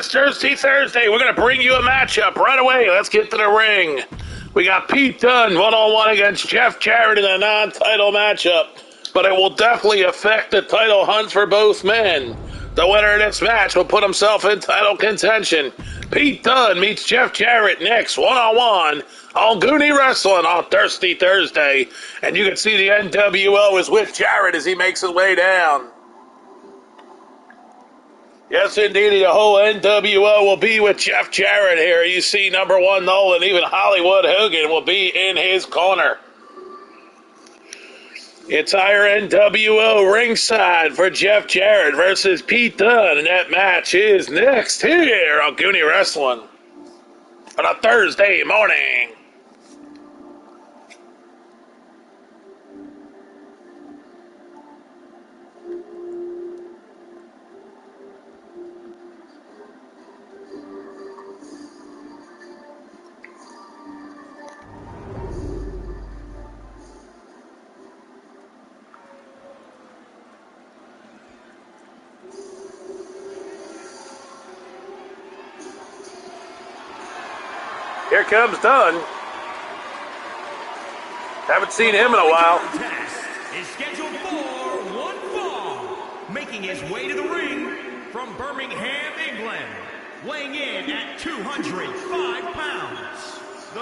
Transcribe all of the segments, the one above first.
it's Thirsty Thursday. We're going to bring you a matchup right away. Let's get to the ring. We got Pete Dunne one-on-one against Jeff Jarrett in a non-title matchup, but it will definitely affect the title hunt for both men. The winner of this match will put himself in title contention. Pete Dunne meets Jeff Jarrett next one-on-one on Goonie Wrestling on Thirsty Thursday. And you can see the NWO is with Jarrett as he makes his way down. Yes, indeed, the whole NWO will be with Jeff Jarrett here. You see number one Nolan, even Hollywood Hogan will be in his corner. The entire NWO ringside for Jeff Jarrett versus Pete Dunne, and that match is next here on Goonie Wrestling on a Thursday morning. Here comes Dunne. Haven't seen him in a while. Contest is scheduled for one fall. Making his way to the ring from Birmingham, England. Weighing in at 205 pounds. The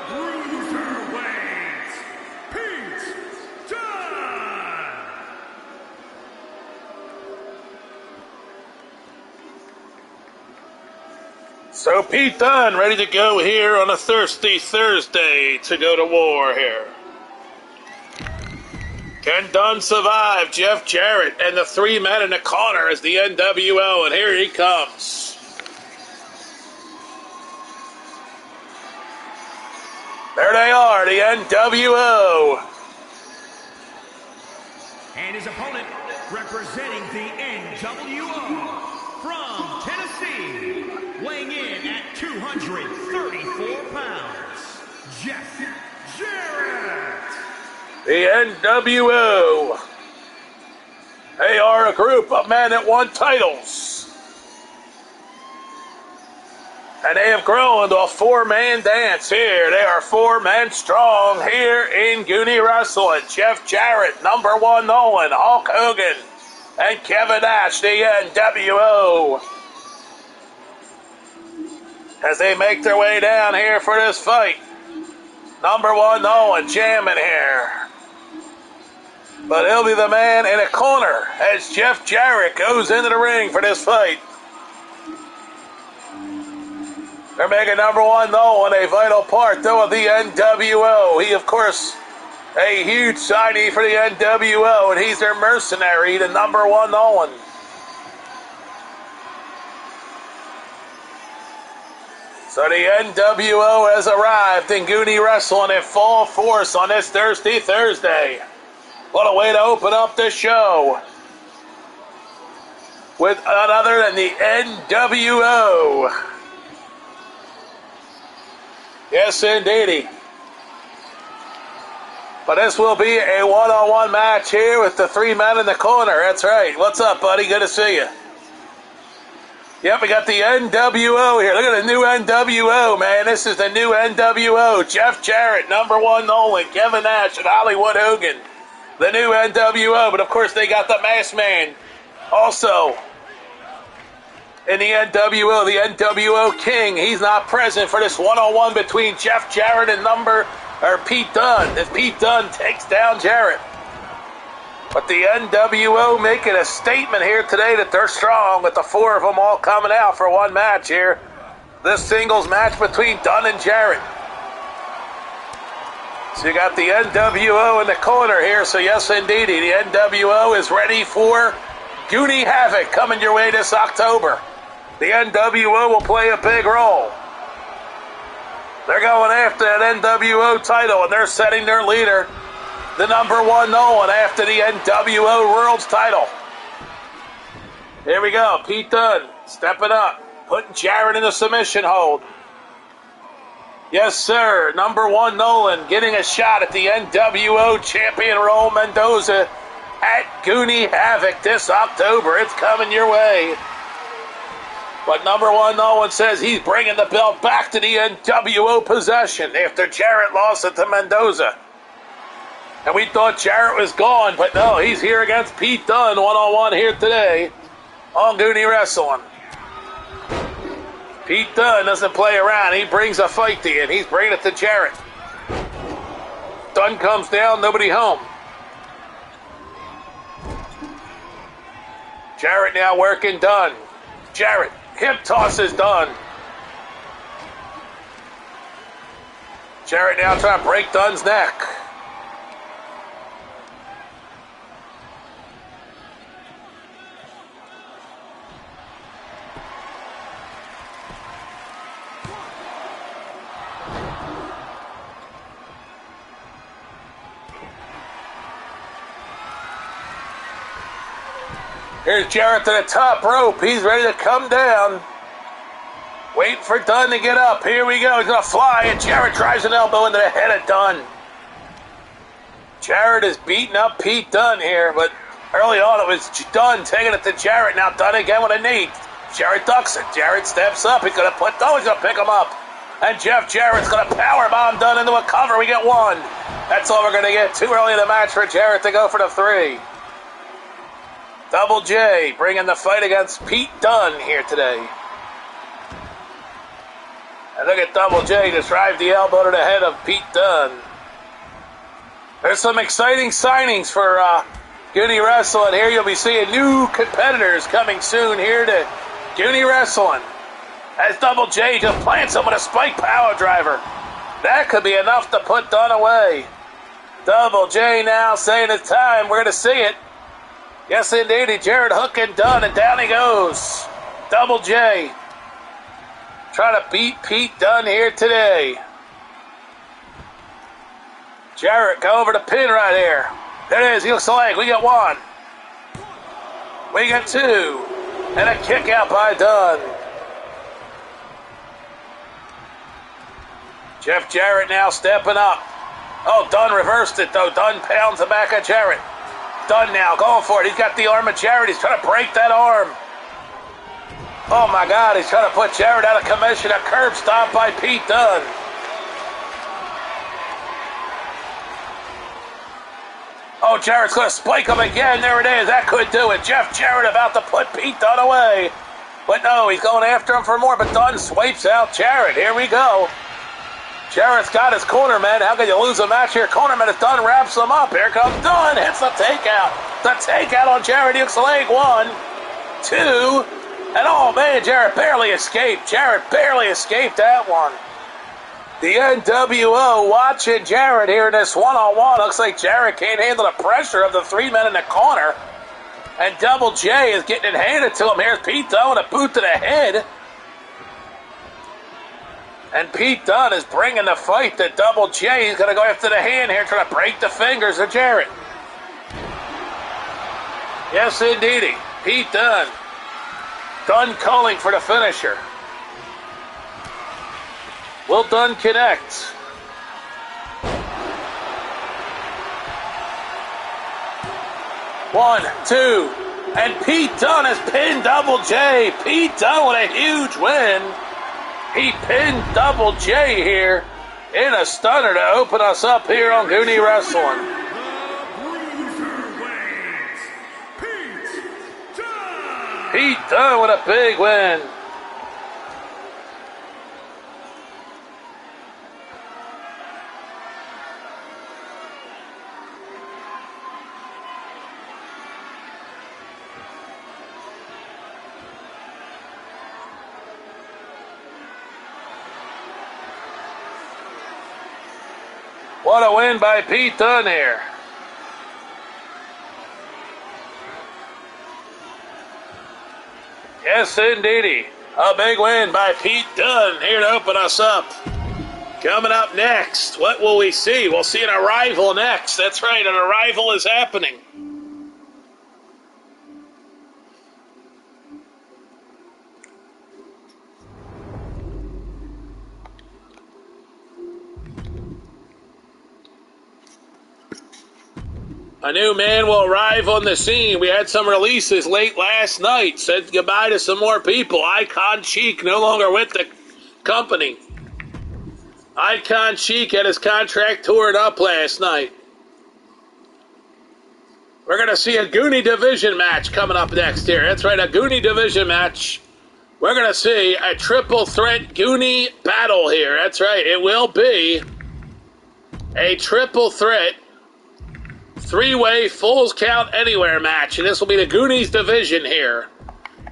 Bruiserweight, Pete Dunne. So Pete Dunne ready to go here on a Thirsty Thursday to go to war here. Can Dunne survive Jeff Jarrett and the three men in the corner as the NWO? And here he comes. There they are, the NWO. And his opponent representing the NWO from Tennessee. Weighing in at 234 pounds, Jeff Jarrett. The NWO. They are a group of men that won titles. And they have grown to a four-man dance here. They are four men strong here in Goonie Wrestling. Jeff Jarrett, number one Nolan, Hulk Hogan, and Kevin Nash, the NWO. As they make their way down here for this fight. Number one Nolan jamming here. But he'll be the man in a corner as Jeff Jarrett goes into the ring for this fight. They're making number one Nolan a vital part, though, of the NWO. He, of course, a huge signee for the NWO, and he's their mercenary, the number one Nolan. So the NWO has arrived in Goonie Wrestling in full force on this Thirsty Thursday. What a way to open up the show with none other than the NWO. Yes, indeedy. But this will be a one-on-one match here with the three men in the corner. That's right. What's up, buddy? Good to see you. Yep, we got the NWO here. Look at the new NWO, man. This is the new NWO. Jeff Jarrett, number one Nolan, Kevin Nash, and Hollywood Hogan. The new NWO. But, of course, they got the Masked Man also in the NWO. The NWO King. He's not present for this one-on-one between Jeff Jarrett and Pete Dunne. As Pete Dunne takes down Jarrett. But the NWO making a statement here today that they're strong with the four of them all coming out for one match here. This singles match between Dunne and Jarrett. So you got the NWO in the corner here. So yes, indeed, the NWO is ready for Goonie Havoc coming your way this October. The NWO will play a big role. They're going after that NWO title, and they're setting their leader, the number one Nolan, after the NWO World's title. Here we go. Pete Dunne stepping up, putting Jarrett in a submission hold. Yes, sir. Number one Nolan getting a shot at the NWO champion Raul Mendoza at Goonie Havoc this October. It's coming your way. But number one, no one says he's bringing the belt back to the NWO possession after Jarrett lost it to Mendoza. And we thought Jarrett was gone, but no, he's here against Pete Dunne one-on-one here today on Goonie Wrestling. Pete Dunne doesn't play around. He brings a fight to you, and he's bringing it to Jarrett. Dunne comes down, nobody home. Jarrett now working Dunne. Jarrett, hip tosses Dunne. Jarrett now trying to break Dunne's neck. Here's Jarrett to the top rope. He's ready to come down. Waiting for Dunne to get up. Here we go. He's going to fly, and Jarrett drives an elbow into the head of Dunne. Jarrett is beating up Pete Dunne here, but early on it was Dunne taking it to Jarrett. Now Dunne again with a knee. Jarrett ducks it. Jarrett steps up. He's going to put Dunne. He's going to pick him up. And Jeff Jarrett's going to powerbomb Dunne into a cover. We get one. That's all we're going to get. Too early in the match for Jarrett to go for the three. Double J bringing the fight against Pete Dunne here today. And look at Double J just drive the elbow to the head of Pete Dunne. There's some exciting signings for Goonie Wrestling. Here you'll be seeing new competitors coming soon here to Goonie Wrestling. As Double J just plants him with a spike power driver. That could be enough to put Dunne away. Double J now saying it's time. We're going to see it. Yes, indeed. Jarrett hooking Dunne, and down he goes. Double J trying to beat Pete Dunne here today. Jarrett go over the pin right here. There it is. He looks like we got one. We got two. And a kick out by Dunne. Jeff Jarrett now stepping up. Oh, Dunne reversed it, though. Dunne pounds the back of Jarrett. Dunne now, going for it. He's got the arm of Jarrett. He's trying to break that arm. Oh, my God. He's trying to put Jarrett out of commission. A curb stomp by Pete Dunne. Oh, Jarrett's going to spike him again. There it is. That could do it. Jeff Jarrett about to put Pete Dunne away. But no, he's going after him for more. But Dunne swipes out Jarrett. Here we go. Jarrett's got his cornerman. How can you lose a match here? Cornerman is Dunne, wraps him up. Here comes Dunne. Hits the takeout. The takeout on Jarrett. Hooks the leg. 1, 2. And oh, man, Jarrett barely escaped. Jarrett barely escaped that one. The NWO watching Jarrett here in this one-on-one. Looks like Jarrett can't handle the pressure of the three men in the corner. And Double J is getting it handed to him. Here's Pete Dunne with a boot to the head. And Pete Dunne is bringing the fight to Double J. He's going to go after the hand here, trying to break the fingers of Jarrett. Yes, indeedy. Pete Dunne. Dunne calling for the finisher. Will Dunne connect? One, two, and Pete Dunne has pinned Double J. Pete Dunne with a huge win. He pinned Double J here in a stunner to open us up here on Goonie Wrestling. Pete Dunne with a big win. What a win by Pete Dunne here. Yes, indeedy. A big win by Pete Dunne here to open us up. Coming up next, what will we see? We'll see an arrival next. That's right, an arrival is happening. A new man will arrive on the scene. We had some releases late last night. Said goodbye to some more people. Icon Cheek no longer with the company. Icon Cheek had his contract torn up last night. We're going to see a Goonie division match coming up next here. That's right, a Goonie division match. We're going to see a triple threat Goonie battle here. That's right, it will be a triple threat three-way Fulls Count Anywhere match. And this will be the Goonies division here.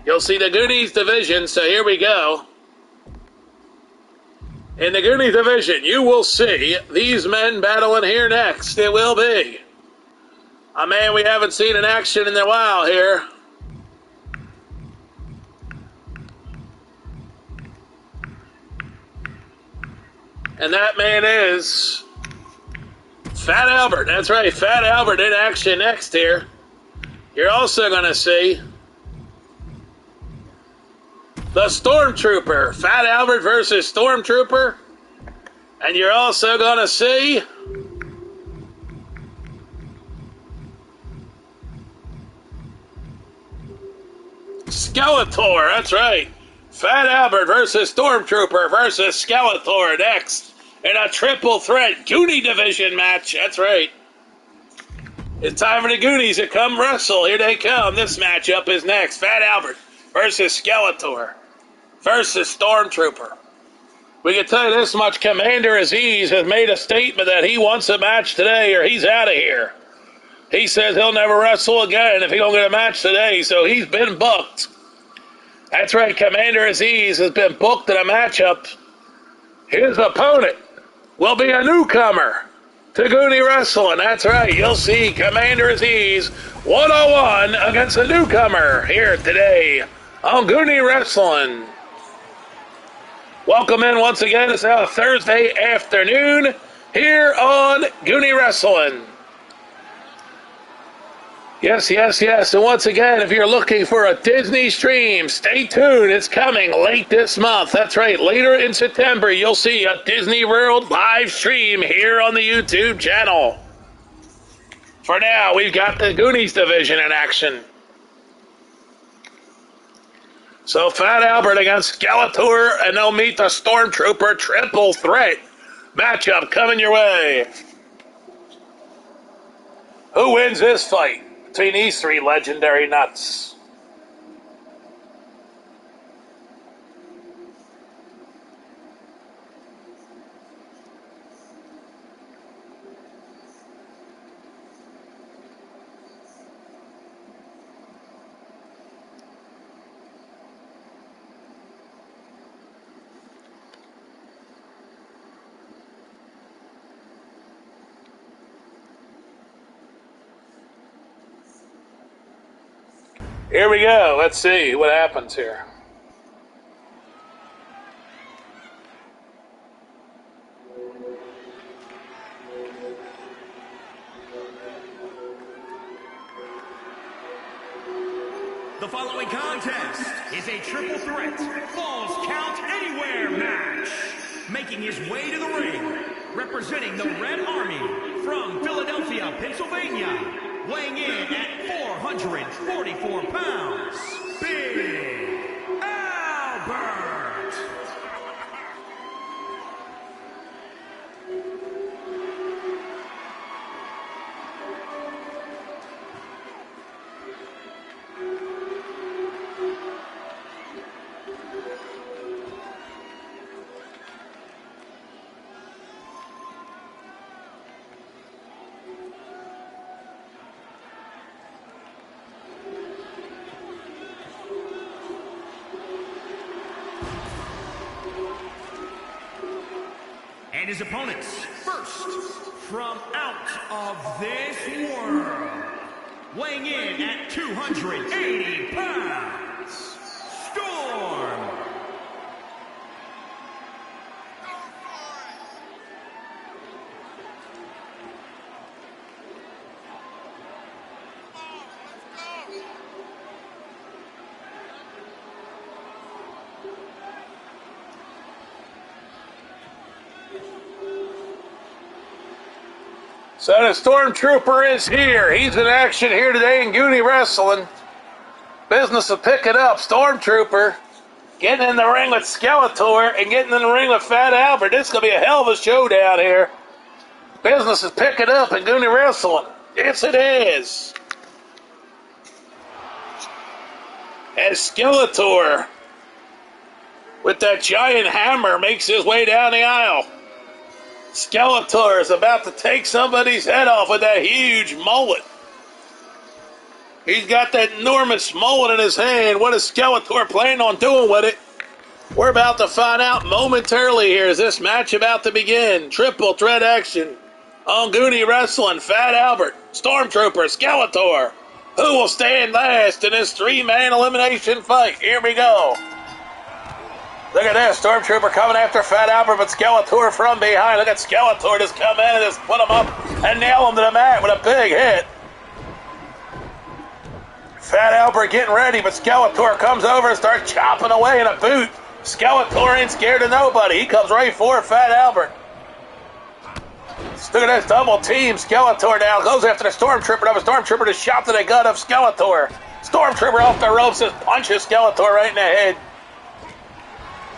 You'll see the Goonies division, so here we go. In the Goonies division, you will see these men battling here next. It will be a man we haven't seen in action in a while here. And that man is Fat Albert. That's right, Fat Albert in action next here. You're also going to see the Stormtrooper. Fat Albert versus Stormtrooper. And you're also going to see Skeletor. That's right. Fat Albert versus Stormtrooper versus Skeletor next in a triple threat Goonie division match. That's right. It's time for the Goonies to come wrestle. Here they come. This matchup is next. Fat Albert versus Skeletor versus Stormtrooper. We can tell you this much. Commander Aziz has made a statement that he wants a match today or he's out of here. He says he'll never wrestle again if he don't get a match today, so he's been booked. That's right, Commander Aziz has been booked in a matchup. His opponent will be a newcomer to Goonie Wrestling. That's right, you'll see Commander Aziz one-on-one against a newcomer here today on Goonie Wrestling. Welcome in once again. It's now a Thursday afternoon here on Goonie Wrestling. Yes. And once again, if you're looking for a Disney stream, stay tuned. It's coming late this month. That's right. Later in September, you'll see a Disney World live stream here on the YouTube channel. For now, we've got the Goonies division in action. So Fat Albert against Skeletor, and they'll meet the Stormtrooper triple threat matchup coming your way. Who wins this fight between these three legendary nuts? Here we go. Let's see what happens here. The following contest is a triple threat Falls Count Anywhere match. Making his way to the ring, representing the Red Army from Philadelphia, Pennsylvania. Weighing in at 444 pounds, Big Albert. And his opponents, first, from out of this world, weighing in at 280 pounds, Storm. So the Stormtrooper is here. He's in action here today in Goony Wrestling. Business of picking up. Stormtrooper getting in the ring with Skeletor and getting in the ring with Fat Albert. This is going to be a hell of a showdown here. Business is picking up in Goony Wrestling. Yes, it is. As Skeletor, with that giant hammer, makes his way down the aisle. Skeletor is about to take somebody's head off with that huge mullet. He's got that enormous mullet in his hand. What is Skeletor planning on doing with it? We're about to find out momentarily here. Is this match about to begin? Triple threat action on Goony Wrestling. Fat Albert, Stormtrooper, Skeletor. Who will stand last in this three-man elimination fight? Here we go. Look at this, Stormtrooper coming after Fat Albert, but Skeletor from behind. Look at Skeletor just come in and just put him up and nail him to the mat with a big hit. Fat Albert getting ready, but Skeletor comes over and starts chopping away in a boot. Skeletor ain't scared of nobody. He comes right for Fat Albert. Look at this double team. Skeletor now goes after the Stormtrooper. Now the Stormtrooper just shot to the gut of Skeletor. Stormtrooper off the ropes just punches Skeletor right in the head.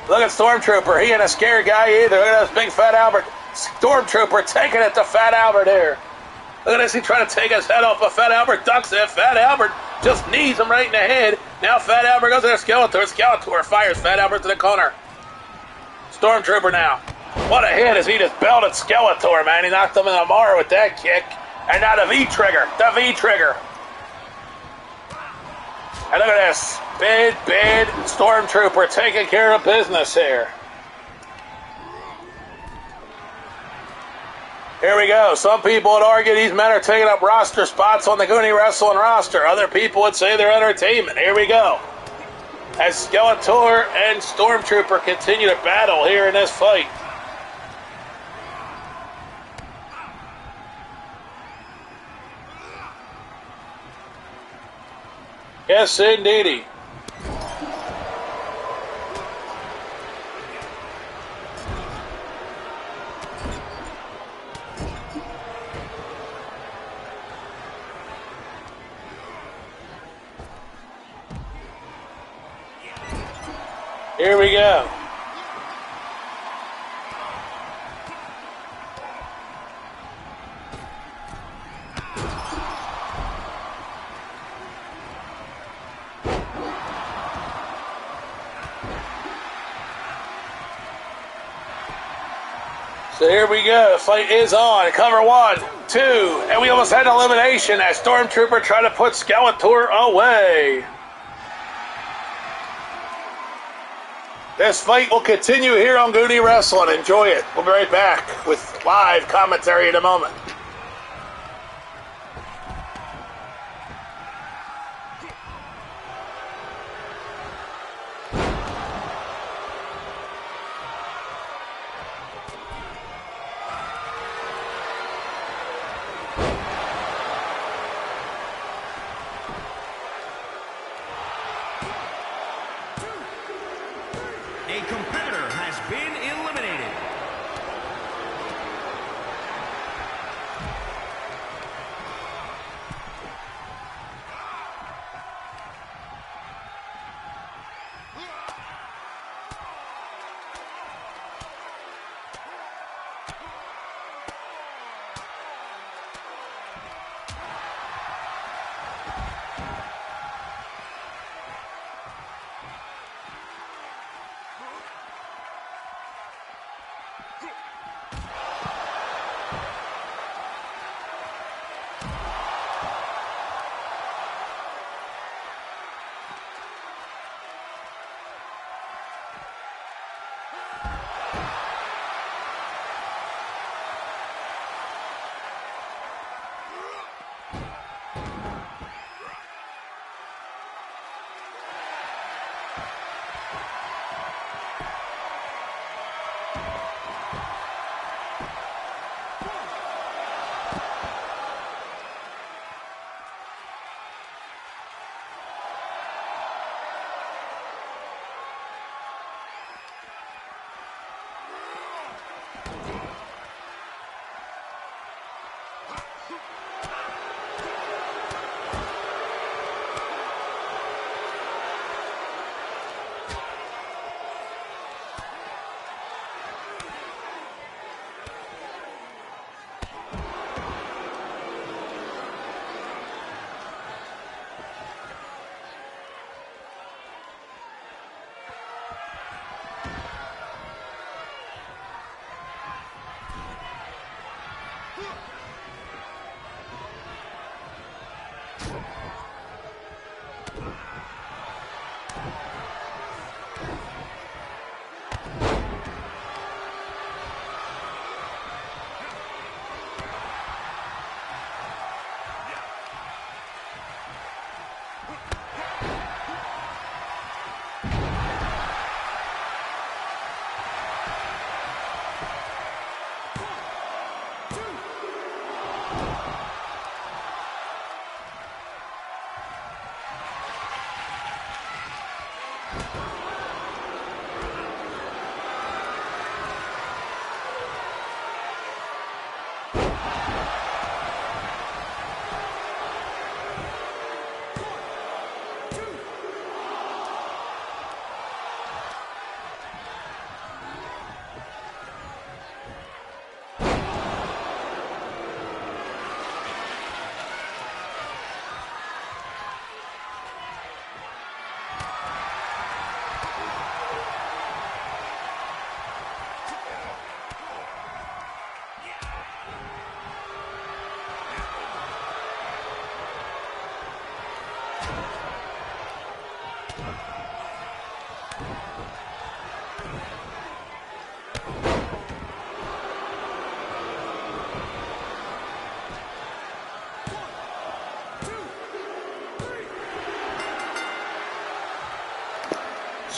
Look at Stormtrooper. He ain't a scared guy either. Look at this big Fat Albert. Stormtrooper taking it to Fat Albert here. Look at this. He's trying to take his head off, but Fat Albert ducks it. Fat Albert just knees him right in the head. Now Fat Albert goes after Skeletor. Skeletor fires Fat Albert to the corner. Stormtrooper now. What a hit as he just belted Skeletor, man. He knocked him in the mar with that kick. And now the V-trigger. The V-trigger. And look at this. Big Stormtrooper taking care of business here. Here we go. Some people would argue these men are taking up roster spots on the Goony Wrestling roster. Other people would say they're entertainment. Here we go. As Skeletor and Stormtrooper continue to battle here in this fight. Yes, indeedy. Here we go. So here we go. The fight is on. Cover 1, 2, and we almost had an elimination as Stormtrooper tried to put Skeletor away. This fight will continue here on Goony Wrestling. Enjoy it. We'll be right back with live commentary in a moment. A competitor has been eliminated.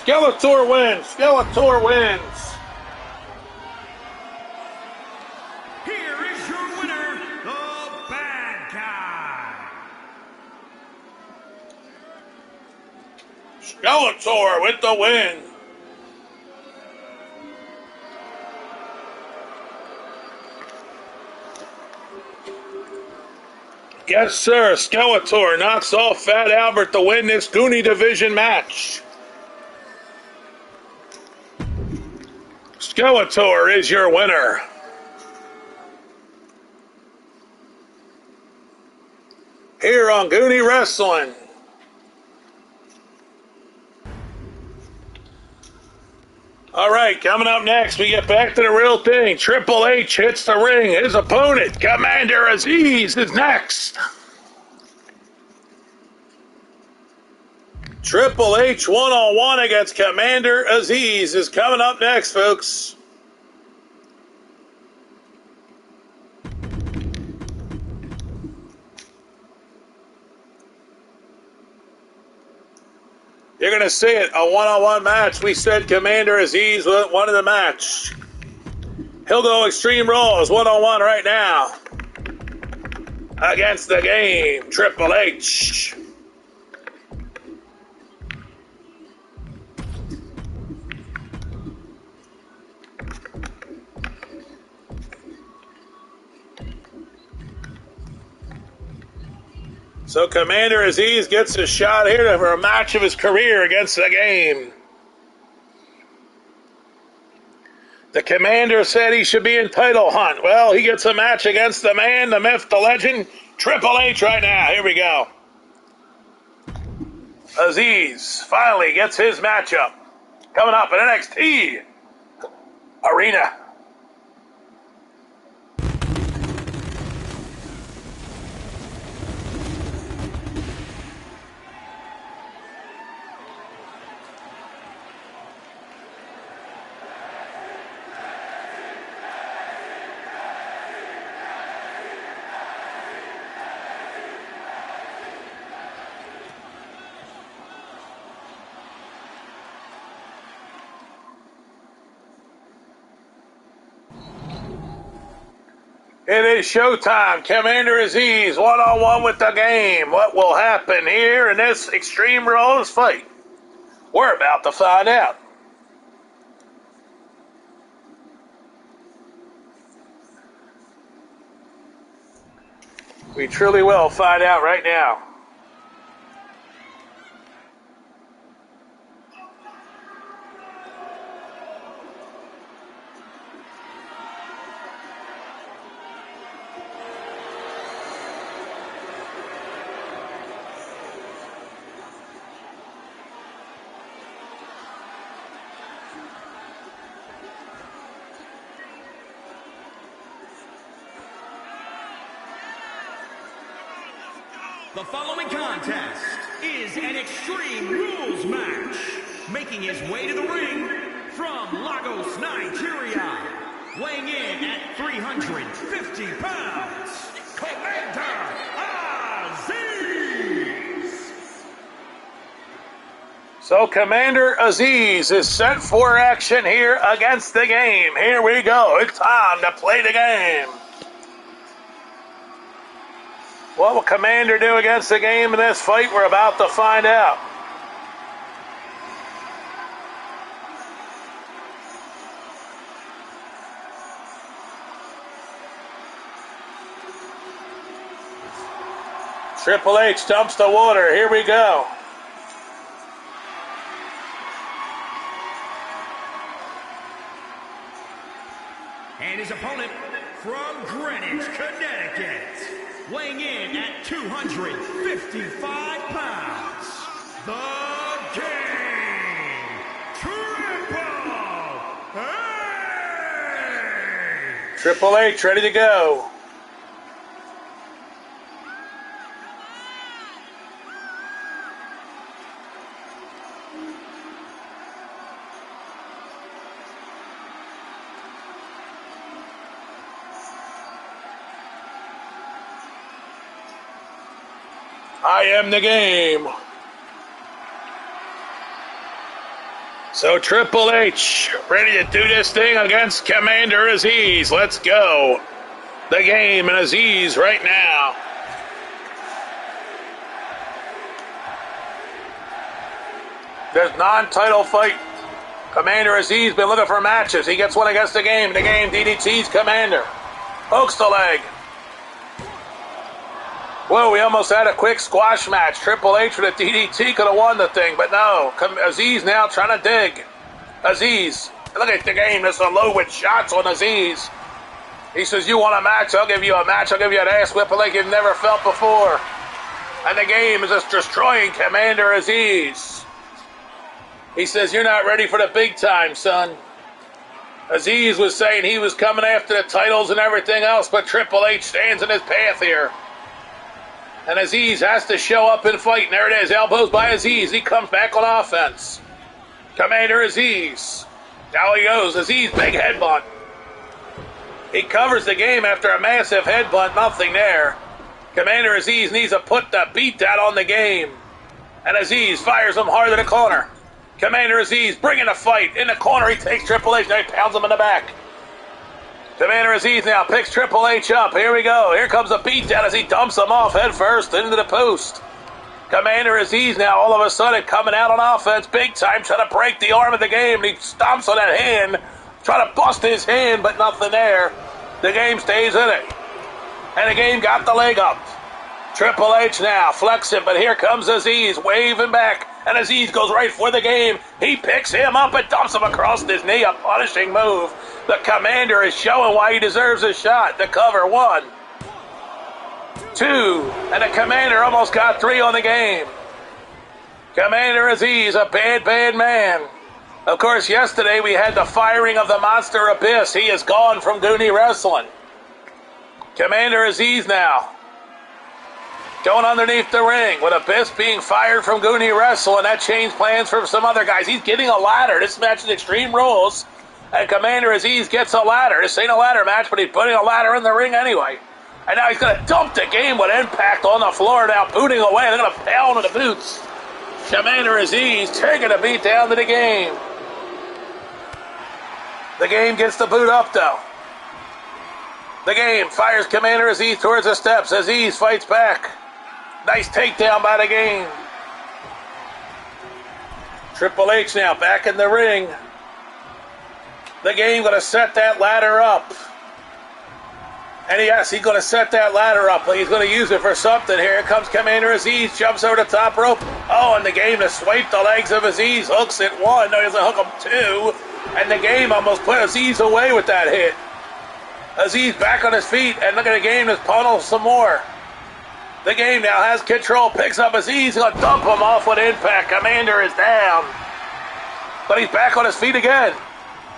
Skeletor wins. Skeletor wins. Here is your winner, the Bad Guy. Skeletor with the win. Yes, sir. Skeletor knocks off Fat Albert to win this Goonie division match. Skeletor is your winner. Here on Goonie Wrestling. All right, coming up next, we get back to the real thing. Triple H hits the ring. His opponent, Commander Aziz, is next. Triple H one-on-one against Commander Aziz is coming up next, folks. You're going to see it, a one-on-one match. We said Commander Aziz won the match. He'll go Extreme Rules one-on-one right now against the Game, Triple H. So Commander Aziz gets a shot here for a match of his career against the Game. The Commander said he should be in title hunt. Well, he gets a match against the man, the myth, the legend, Triple H right now. Here we go. Aziz finally gets his matchup. Coming up in NXT Arena. It is showtime. Commander Aziz one-on-one with the Game. What will happen here in this Extreme Rules fight? We're about to find out. We truly will find out right now. The following contest is an Extreme Rules match. Making his way to the ring from Lagos, Nigeria, weighing in at 350 pounds, Commander Aziz. So Commander Aziz is sent for action here against the Game. Here we go. It's time to play the game. What will Commander do against the Game in this fight? We're about to find out. Triple H dumps the water. Here we go. And his opponent from Greenwich, Connecticut, weighing in at 255 pounds, the Game, Triple H. Triple H ready to go. I am the game. So Triple H ready to do this thing against Commander Aziz. Let's go. The game and Aziz right now. This non-title fight. Commander Aziz been looking for matches. He gets one against the game. The game DDT's Commander. Hooks the leg. Whoa, we almost had a quick squash match. Triple H with a DDT could have won the thing, but no. Aziz now trying to dig. Aziz, look at the game. Just unload with shots on Aziz. He says, you want a match? I'll give you a match. I'll give you an ass whipping like you've never felt before. And the game is just destroying Commander Aziz. He says, you're not ready for the big time, son. Aziz was saying he was coming after the titles and everything else, but Triple H stands in his path here. And Aziz has to show up and fight. And there it is. Elbows by Aziz. He comes back on offense. Commander Aziz. Now he goes. Aziz, big headbutt. He covers the game after a massive headbutt. Nothing there. Commander Aziz needs to put the beat down on the game. And Aziz fires him hard in the corner. Commander Aziz bringing a fight. In the corner, he takes Triple H. Now he pounds him in the back. Commander Aziz now picks Triple H up. Here we go. Here comes a beatdown as he dumps him off head first into the post. Commander Aziz now all of a sudden coming out on offense big time, trying to break the arm of the game. And he stomps on that hand, trying to bust his hand, but nothing there. The game stays in it. And the game got the leg up. Triple H now flexing, but here comes Aziz waving back. And Aziz goes right for the game. He picks him up and dumps him across his knee. A punishing move. The Commander is showing why he deserves a shot. The cover, 1, 2, and the Commander almost got 3 on the game. Commander Aziz, a bad, bad man. Of course, yesterday we had the firing of the Monster Abyss. He is gone from GOONY Wrestling. Commander Aziz now going underneath the ring with Abyss being fired from GOONY Wrestling. That changed plans for some other guys. He's getting a ladder. This match is Extreme Rules. And Commander Aziz gets a ladder. This ain't a ladder match, but he's putting a ladder in the ring anyway. And now he's going to dump the game with Impact on the floor now, booting away. They're going to pound with the boots. Commander Aziz taking a beat down to the game. The game gets the boot up, though. The game fires Commander Aziz towards the steps. Aziz fights back. Nice takedown by the game. Triple H now back in the ring. The game going to set that ladder up. And yes, he's going to set that ladder up. He's going to use it for something. Here comes Commander Aziz. Jumps over the top rope. Oh, and the game to swipe the legs of Aziz. Hooks it 1. No, he doesn't hook him 2. And the game almost put Aziz away with that hit. Aziz back on his feet. And look at the game just pummel some more. The game now has control. Picks up Aziz. He's going to dump him off with Impact. Commander is down. But he's back on his feet again.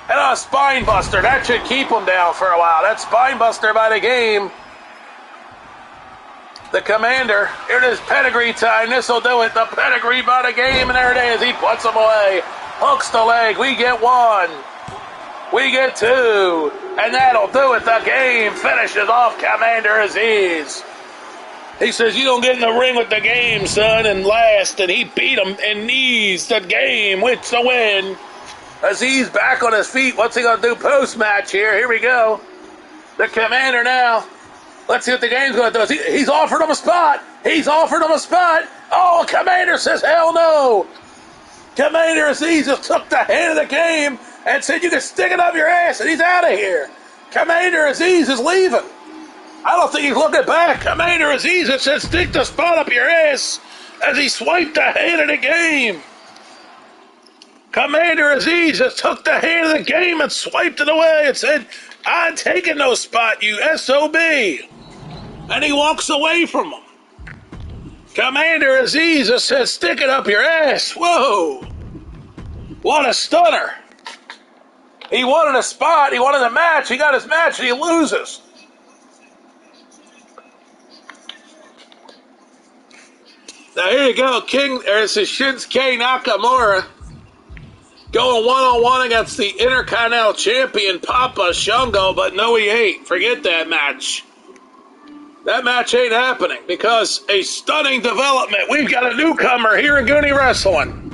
And a spine buster. That should keep him down for a while. That spine buster by the game. The Commander. Here it is, pedigree time. This will do it. The pedigree by the game. And there it is. He puts him away. Hooks the leg. We get 1. We get 2. And that'll do it. The game finishes off Commander Aziz. He says, you don't get in the ring with the game, son, and last. And he beat him in knees. The game with the win. Aziz back on his feet. What's he going to do post-match here? Here we go. The Commander now. Let's see what the game's going to do. He's offered him a spot. He's offered him a spot. Oh, Commander says, hell no. Commander Aziz just took the hand of the game and said, you can stick it up your ass, and he's out of here. Commander Aziz is leaving. I don't think he's looking back. Commander Aziz has said, stick the spot up your ass as he swiped the hand of the game. Commander Aziz just took the hand of the game and swiped it away and said, I'm taking no spot, you SOB. And he walks away from him. Commander Aziz just said, stick it up your ass. Whoa. What a stunner. He wanted a spot. He wanted a match. He got his match and he loses. Now here you go. This is Shinsuke Nakamura. Going one-on-one against the Intercontinental Champion, Papa Shango, but no, he ain't. Forget that match. That match ain't happening because a stunning development. We've got a newcomer here in Goonie Wrestling.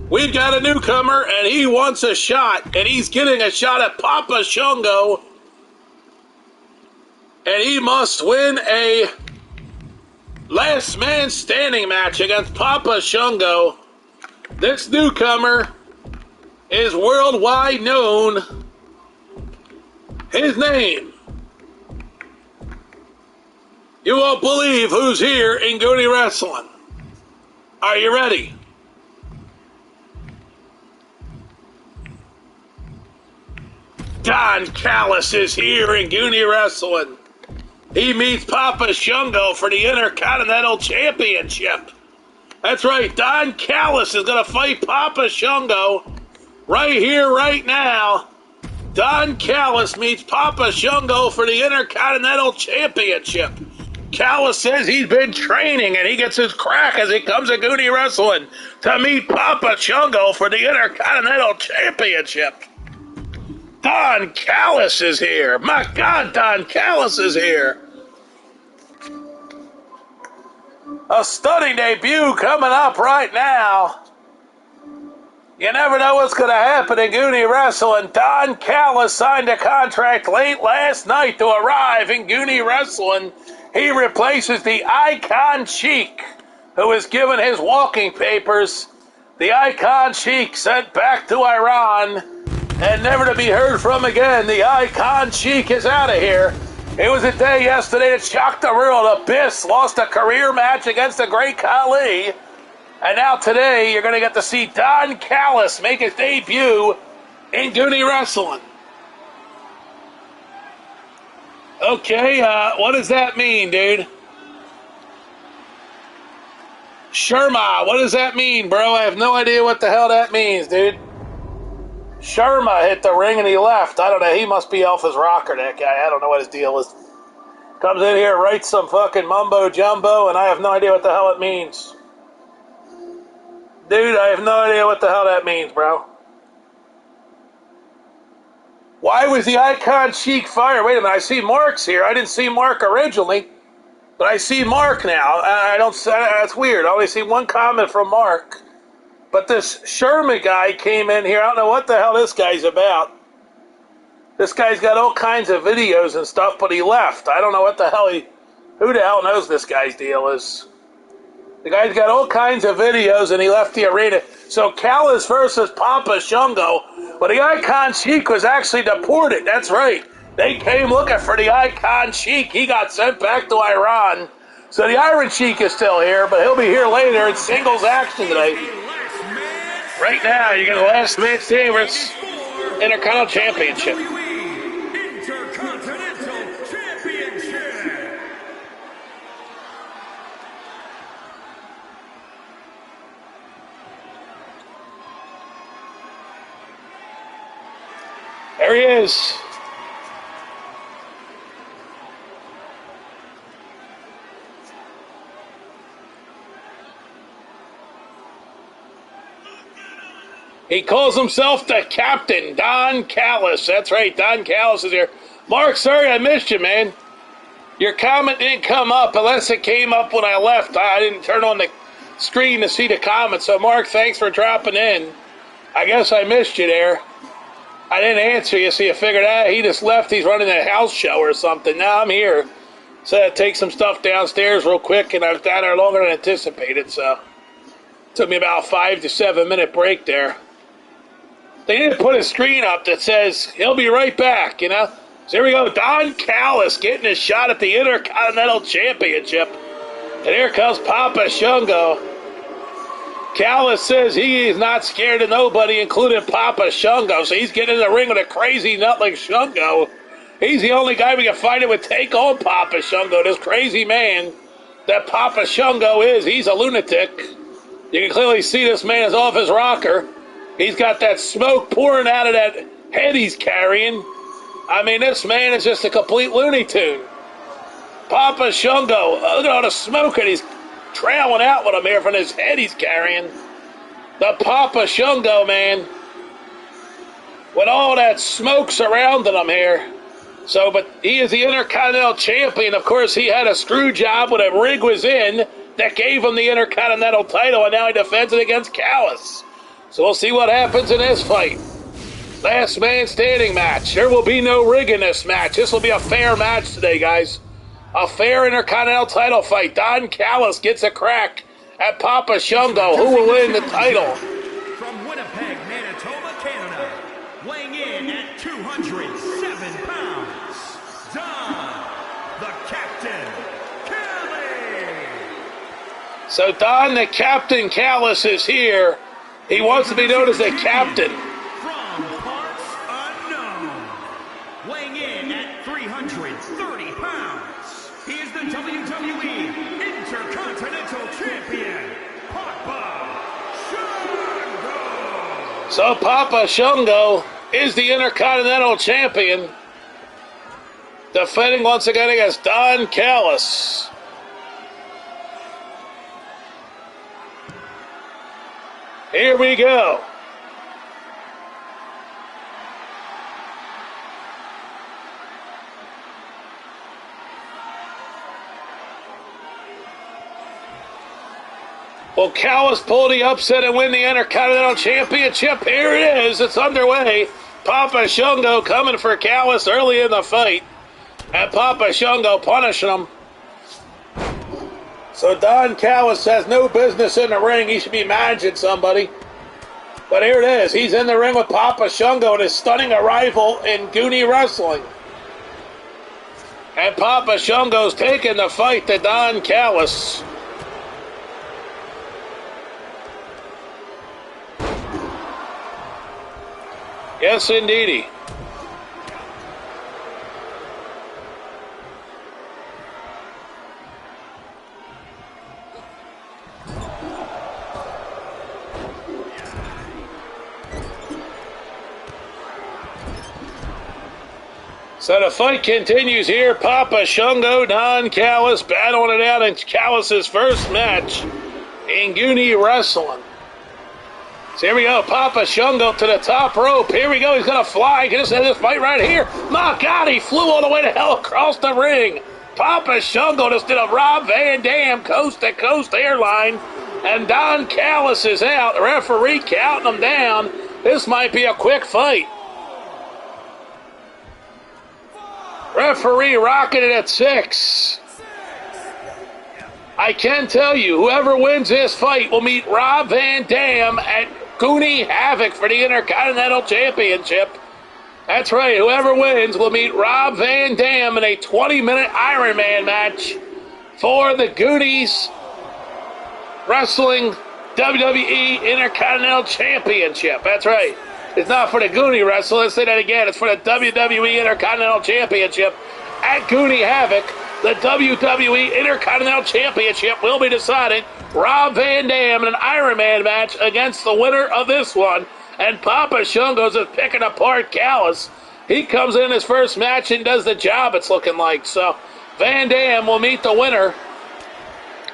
We've got a newcomer, and he wants a shot, and he's getting a shot at Papa Shango. And he must win a last man standing match against Papa Shango. This newcomer is worldwide known. His name, you won't believe who's here in Goonie Wrestling. Are you ready? Don Callis is here in Goonie Wrestling. He meets Papa Shango for the Intercontinental Championship. That's right, Don Callis is going to fight Papa Shango right here, right now. Don Callis meets Papa Shango for the Intercontinental Championship. Callis says he's been training and he gets his crack as he comes to Goonie Wrestling to meet Papa Shango for the Intercontinental Championship. Don Callis is here. My God, Don Callis is here. A stunning debut coming up right now. You never know what's going to happen in Goonie Wrestling. Don Callis signed a contract late last night to arrive in Goonie Wrestling. He replaces the Icon Sheik, who is given his walking papers. The Icon Sheik sent back to Iran and never to be heard from again. The Icon Sheik is out of here. It was a day yesterday that shocked the world. Abyss lost a career match against the Great Khali. And now today, you're going to get to see Don Callis make his debut in Goonie Wrestling. Okay, what does that mean, dude? Sherma, what does that mean, bro? I have no idea what the hell that means, dude. Sherma hit the ring and he left. I don't know. He must be Alpha's rocker, that guy. I don't know what his deal is. Comes in here, writes some fucking mumbo jumbo, and I have no idea what the hell it means. Dude, I have no idea what the hell that means, bro. Why was the Icon Sheik fired? Wait a minute, I see Mark's here. I didn't see Mark originally, but I see Mark now. That's weird. I only see one comment from Mark. But this Sherman guy came in here. I don't know what the hell this guy's about. This guy's got all kinds of videos and stuff, but he left. I don't know what the hell who the hell knows this guy's deal is. The guy's got all kinds of videos and he left the arena. So Callis versus Papa Shango. But the Icon Sheik was actually deported. That's right. They came looking for the Icon Sheik. He got sent back to Iran. So the Iron Sheik is still here, but he'll be here later in singles action today. Right now, you got the last man standing versus Intercontinental Championship. Intercontinental Championship. There he is. He calls himself the Captain, Don Callis. That's right, Don Callis is here. Mark, sorry I missed you, man. Your comment didn't come up unless it came up when I left. I didn't turn on the screen to see the comment. So, Mark, thanks for dropping in. I guess I missed you there. I didn't answer you, so you figured out he just left. He's running a house show or something. Now I'm here. So I take some stuff downstairs real quick, and I was down there longer than anticipated. So it took me about a 5 to 7 minute break there. They need to put a screen up that says he'll be right back, you know. So here we go. Don Callis getting his shot at the Intercontinental Championship. And here comes Papa Shango. Callis says he is not scared of nobody, including Papa Shango. So he's getting in the ring with a crazy nut like Shango. He's the only guy we can find that would take on Papa Shango. This crazy man that Papa Shango is. He's a lunatic. You can clearly see this man is off his rocker. He's got that smoke pouring out of that head he's carrying. I mean, this man is just a complete Looney Tune. Papa Shango, look at all the smoke that he's trailing out with him here from his head he's carrying. The Papa Shango, man. With all that smoke surrounding him here. So, but he is the Intercontinental Champion. Of course, he had a screw job when a rig was in that gave him the Intercontinental title, and now he defends it against Callis. So we'll see what happens in this fight. Last man standing match. There will be no rig in this match. This will be a fair match today, guys. A fair Intercontinental title fight. Don Callis gets a crack at Papa Shango. Who will win the title? From Winnipeg, Manitoba, Canada, weighing in at 207 pounds, Don, the Captain Callis. So Don, the Captain Callis, is here. He wants to be known as the Captain. From parts unknown, weighing in at 330 pounds, he is the WWE Intercontinental Champion, Papa Shango. So Papa Shango is the Intercontinental Champion, defending once again against Don Callis. Here we go. Will Callis pull the upset and win the Intercontinental Championship? Here it is. It's underway. Papa Shango coming for Callis early in the fight. And Papa Shango punishing him. So Don Callis has no business in the ring. He should be managing somebody. But here it is. He's in the ring with Papa Shango and his stunning arrival in Goonie Wrestling. And Papa Shango's taking the fight to Don Callis. Yes, indeedy. So the fight continues here. Papa Shango, Don Callis battling it out in Callis' first match in Goonie Wrestling. So here we go, Papa Shango to the top rope. Here we go, he's going to fly. Get us in this fight right here. My God, he flew all the way to hell across the ring. Papa Shango just did a Rob Van Dam coast-to-coast airline. And Don Callis is out. The referee counting him down. This might be a quick fight. Referee rocking it at 6. I can tell you, whoever wins this fight will meet Rob Van Dam at Goonie Havoc for the Intercontinental Championship. That's right, whoever wins will meet Rob Van Dam in a 20-minute Iron Man match for the Goonies Wrestling WWE Intercontinental Championship. That's right. It's not for the Goonie Wrestling. Let's say that again. It's for the WWE Intercontinental Championship at Goonie Havoc. The WWE Intercontinental Championship will be decided. Rob Van Dam in an Iron Man match against the winner of this one. And Papa Shango's is picking apart Callis. He comes in his first match and does the job, it's looking like. So Van Dam will meet the winner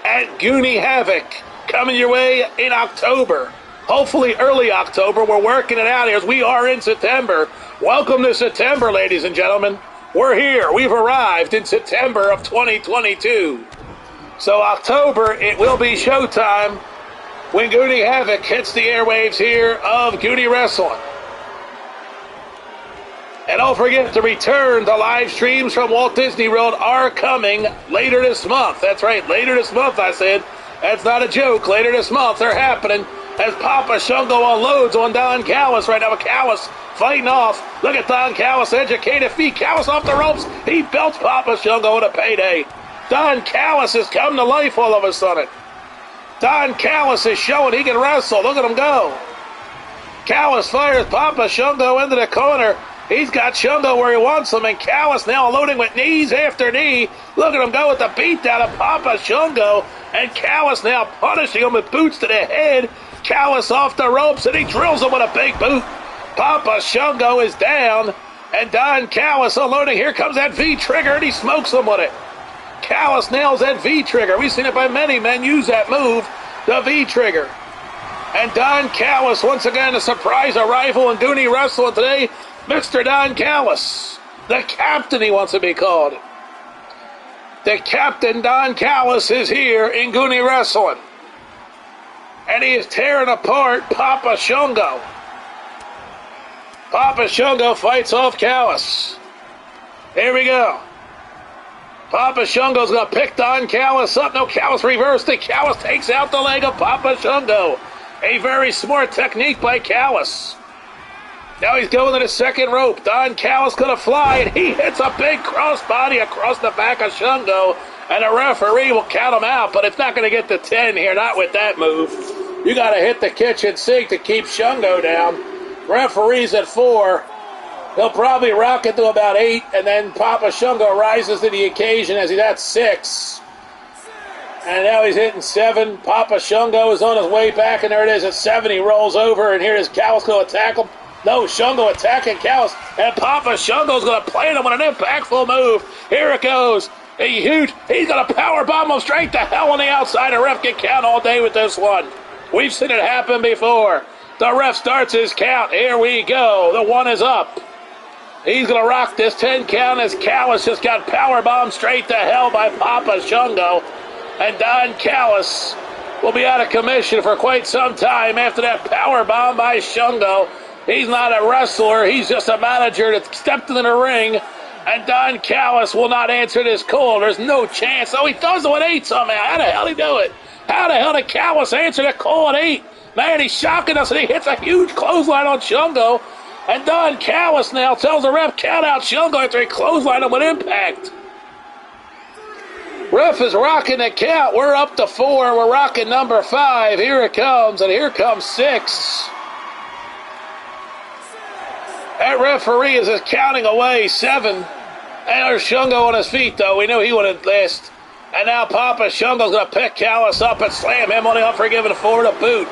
at Goonie Havoc. Coming your way in October. Hopefully early October. We're working it out here as we are in September. Welcome to September, ladies and gentlemen. We're here. We've arrived in September of 2022. So October, it will be showtime when Goonie Havoc hits the airwaves here of Goonie Wrestling. And don't forget to return. The live streams from Walt Disney World are coming later this month. That's right, later this month, I said. That's not a joke. Later this month, they're happening as Papa Shango unloads on Don Callis right now. With Callis fighting off. Look at Don Callis, educated feet. Callis off the ropes. He belts Papa Shango with a payday. Don Callis has come to life all of a sudden. Don Callis is showing he can wrestle. Look at him go. Callis fires Papa Shango into the corner. He's got Shango where he wants him, and Callis now loading with knees after knee. Look at him go with the beat down of Papa Shango, and Callis now punishing him with boots to the head. Callis off the ropes, and he drills him with a big boot. Papa Shango is down, and Don Callis unloading. Here comes that V-trigger, and he smokes him with it. Callis nails that V-trigger. We've seen it by many men use that move, the V-trigger. And Don Callis, once again, a surprise arrival in Goonie Wrestling today. Mr. Don Callis The captain, he wants to be called. The captain, Don Callis, is here in Goonie Wrestling. And he is tearing apart Papa Shango. Papa Shango fights off Callis. Here we go. Papa Shango's going to pick Don Callis up. No, Callis reversed it. Callis takes out the leg of Papa Shango. A very smart technique by Callis. Now he's going to the second rope. Don Callis going to fly, and he hits a big crossbody across the back of Shango, and the referee will count him out, but it's not going to get to 10 here, not with that move. You got to hit the kitchen sink to keep Shango down. Referee's at 4. He'll probably rock it to about 8, and then Papa Shango rises to the occasion as he's at 6. And now he's hitting 7. Papa Shango is on his way back, and there it is at 7. He rolls over, and here is Callis going to attack him. No, Shango attacking Callis, and Papa Shango's going to play him with an impactful move. Here it goes. He's going to power bomb him straight to hell on the outside. The ref can count all day with this one. We've seen it happen before. The ref starts his count. Here we go. The 1 is up. He's going to rock this 10 count as Callis just got power bombed straight to hell by Papa Shango. And Don Callis will be out of commission for quite some time after that power bomb by Shango. He's not a wrestler. He's just a manager that stepped into the ring. And Don Callis will not answer this call. There's no chance. Oh, he does it with 8 somehow. How the hell did he do it? How the hell did Callis answer that call at 8? Man, he's shocking us, and he hits a huge clothesline on Shango. And Don Callis now tells the ref, count out Shango after he clotheslined him with impact. Ref is rocking the count. We're up to 4. We're rocking number 5. Here it comes, and here comes 6. That referee is just counting away 7. And there's Shango on his feet, though. We knew he wouldn't last. And now Papa Shango's going to pick Callis up and slam him on the unforgiven forward a boot.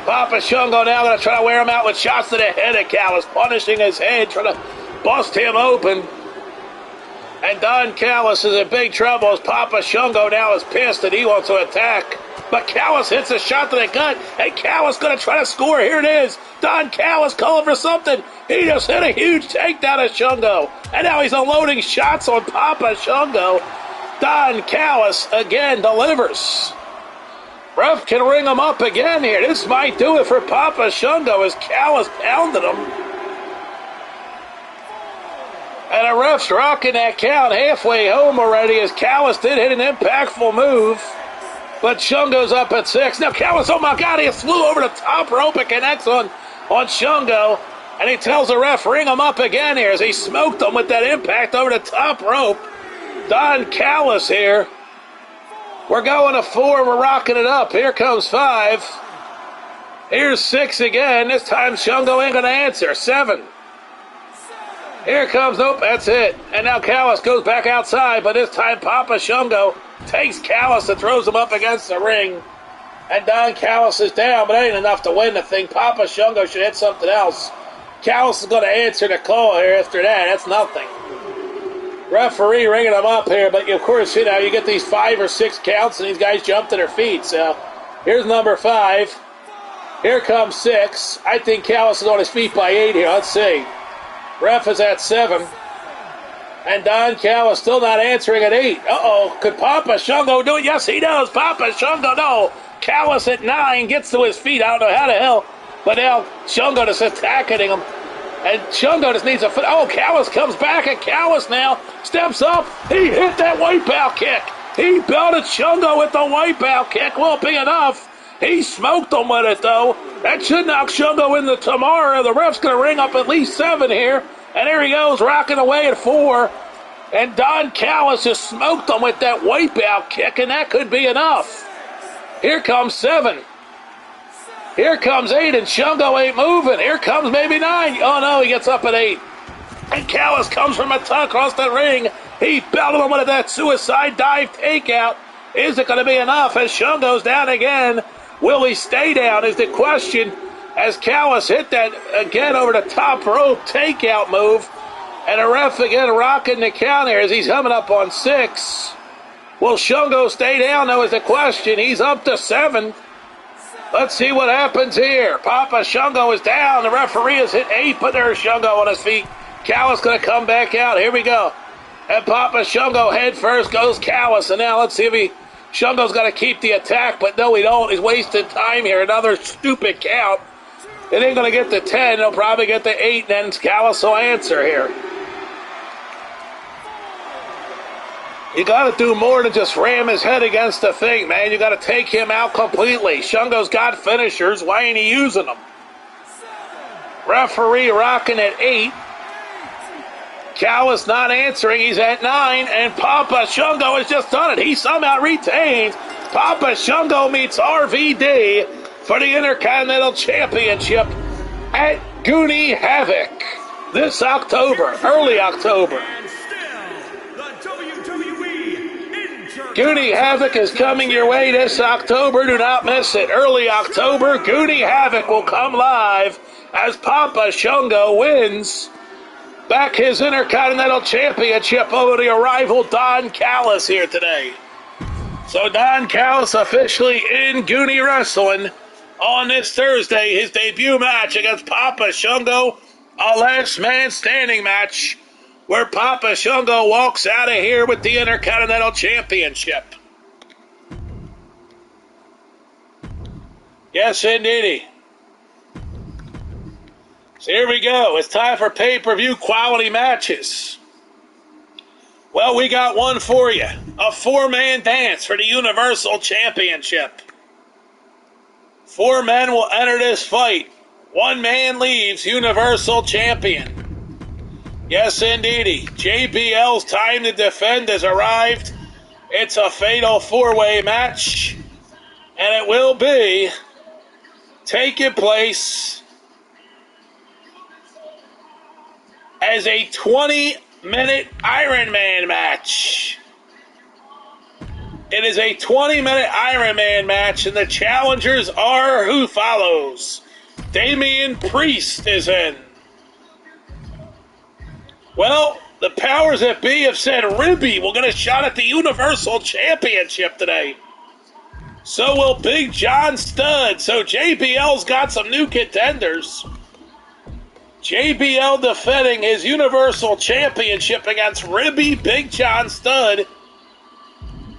Papa Shango now going to try to wear him out with shots to the head of Callis, punishing his head, trying to bust him open. And Don Callis is in big trouble as Papa Shango now is pissed and he wants to attack. But Callis hits a shot to the gut, and Callis going to try to score. Here it is. Don Callis calling for something. He just hit a huge takedown of Shango. And now he's unloading shots on Papa Shango. Don Callis again delivers. Ref can ring him up again here. This might do it for Papa Shango as Callis pounded him. And the ref's rocking that count halfway home already as Callis did hit an impactful move. But Shango's up at 6. Now Callis, oh my God, he flew over the top rope and connects on Shango. And he tells the ref, ring him up again here as he smoked him with that impact over the top rope. Don Callis here. We're going to 4. We're rocking it up. Here comes 5. Here's 6 again. This time Shango ain't going to answer. 7. Here comes, nope, that's it. And now Callis goes back outside, but this time Papa Shango takes Callis and throws him up against the ring. And Don Callis is down, but it ain't enough to win the thing. Papa Shango should hit something else. Callis is going to answer the call here after that. That's nothing. Referee ringing him up here, but of course, you get these 5 or 6 counts, and these guys jump to their feet. So here's number 5. Here comes 6. I think Callis is on his feet by 8 here. Let's see. Ref is at 7. And Don Callis still not answering at 8. Uh-oh. Could Papa Shango do it? Yes, he does. Papa Shango, no. Callis at 9 gets to his feet. I don't know how the hell. But now Shango just attacking him. And Shango just needs a foot. Oh, Callis comes back, and Callis now steps up. He hit that wipeout kick. He belted Shango with the wipeout kick. Won't be enough. He smoked him with it, though. That should knock Shango into tomorrow. The ref's going to ring up at least 7 here. And there he goes, rocking away at 4. And Don Callis just smoked him with that wipeout kick, and that could be enough. Here comes 7. Here comes 8, and Shango ain't moving. Here comes maybe 9. Oh, no, he gets up at 8. And Callis comes from a ton across the ring. He belted him with that suicide dive takeout. Is it going to be enough as Shango's down again? Will he stay down is the question as Callis hit that again over the top rope takeout move. And the ref again rocking the count here as he's coming up on 6. Will Shango stay down, though, is the question. He's up to 7. Let's see what happens here. Papa Shango is down. The referee has hit 8, but there's Shango on his feet. Callis going to come back out. Here we go. And Papa Shango head first goes Callis. And now let's see if Shango's got to keep the attack, but no, he don't. He's wasting time here. Another stupid count. It ain't going to get to 10. He'll probably get to 8, and then Callis will answer here. You got to do more than just ram his head against the thing, man. You got to take him out completely. Shango's got finishers. Why ain't he using them? Referee rocking at 8. Callis not answering. He's at 9. And Papa Shango has just done it. He somehow retains. Papa Shango meets RVD for the Intercontinental Championship at Goony Havoc this October, early October. Goony Havoc is coming your way this October. Do not miss it. Early October, Goony Havoc will come live as Papa Shango wins back his Intercontinental Championship over the arrival Don Callis here today. So Don Callis officially in Goony Wrestling on this Thursday. His debut match against Papa Shango, a last man standing match, where Papa Shango walks out of here with the Intercontinental Championship. Yes, indeedy. So here we go. It's time for pay-per-view quality matches. Well, we got one for you. A 4-man dance for the Universal Championship. 4 men will enter this fight. 1 man leaves Universal Champion. Yes, indeedy. JBL's time to defend has arrived. It's a fatal 4-way match. And it will be taking place as a 20-minute Iron Man match. It is a 20-minute Iron Man match, and the challengers are who follows. Damian Priest is in. Well, the powers that be have said Ribby will get a shot at the Universal Championship today. So will Big John Studd. So JBL's got some new contenders. JBL defending his Universal Championship against Ribby, Big John Studd,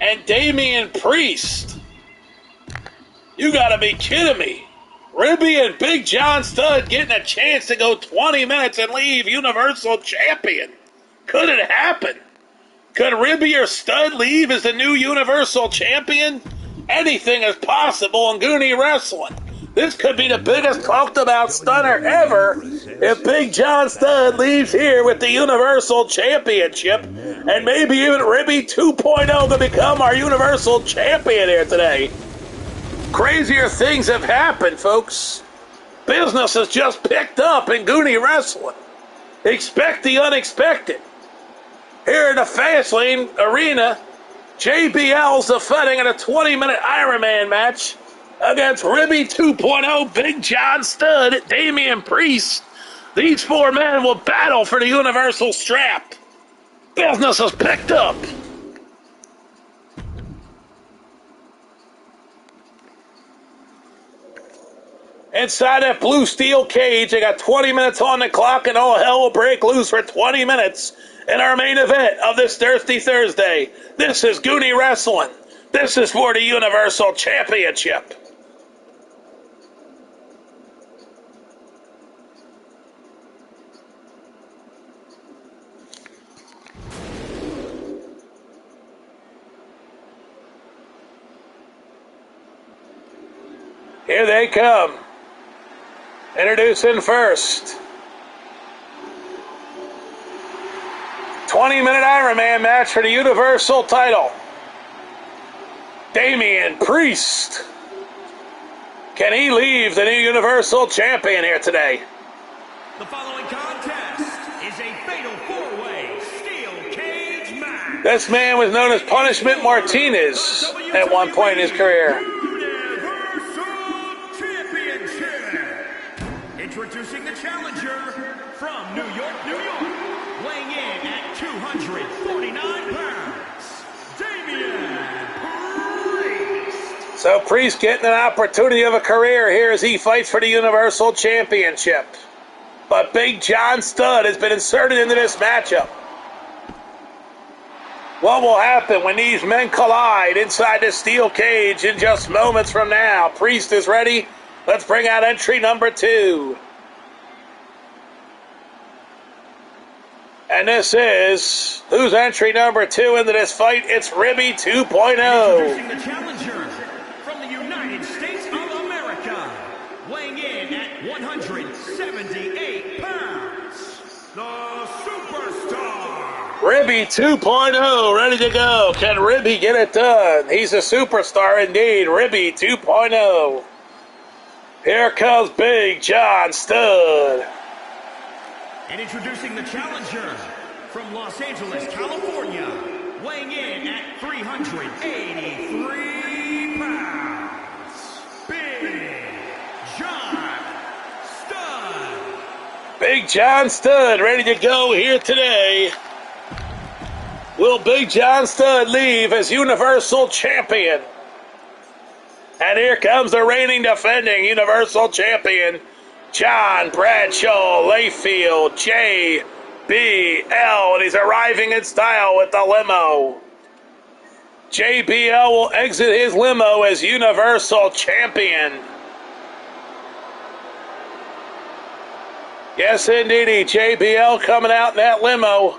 and Damian Priest. You gotta be kidding me. Ribby and Big John Studd getting a chance to go 20 minutes and leave Universal Champion. Could it happen? Could Ribby or Studd leave as the new Universal Champion? Anything is possible in Goony Wrestling. This could be the biggest talked about stunner ever if Big John Studd leaves here with the Universal Championship, and maybe even Ribby 2.0 to become our Universal Champion here today. Crazier things have happened, folks. Business has just picked up in Goony Wrestling. Expect the unexpected. Here in the Fastlane Arena, JBL's defending in a 20-minute Iron Man match against Ribby 2.0, Big John Studd, Damian Priest. These 4 men will battle for the Universal strap. Business has picked up. Inside that blue steel cage, they got 20 minutes on the clock, and all hell will break loose for 20 minutes in our main event of this Thirsty Thursday. This is Goony Wrestling. This is for the Universal Championship. Here they come. Introducing first. 20-minute Iron Man match for the Universal title. Damian Priest. Can he leave the new Universal Champion here today? The following contest is a fatal 4-way steel cage match. This man was known as Punishment Martinez at one point in his career. Introducing the challenger from New York, New York, weighing in at 249 pounds, Damian Priest. So Priest getting an opportunity of a career here as he fights for the Universal Championship. But Big John Studd has been inserted into this matchup. What will happen when these men collide inside the steel cage in just moments from now? Priest is ready. Let's bring out entry number 2. And this is, who's entry number 2 into this fight? It's Wwe2k22. Introducing the challenger from the United States of America, weighing in at 178 pounds, the Superstar. Wwe2k22, ready to go. Can Wwe get it done? He's a superstar indeed. Wwe2k22. Here comes Big John Studd. And introducing the challenger from Los Angeles, California, weighing in at 383 pounds, Big John Studd. Big John Studd ready to go here today. Will Big John Studd leave as Universal Champion? And here comes the reigning defending Universal Champion, John Bradshaw Layfield, JBL, and he's arriving in style with the limo. JBL will exit his limo as Universal Champion. Yes, indeedy, JBL coming out in that limo,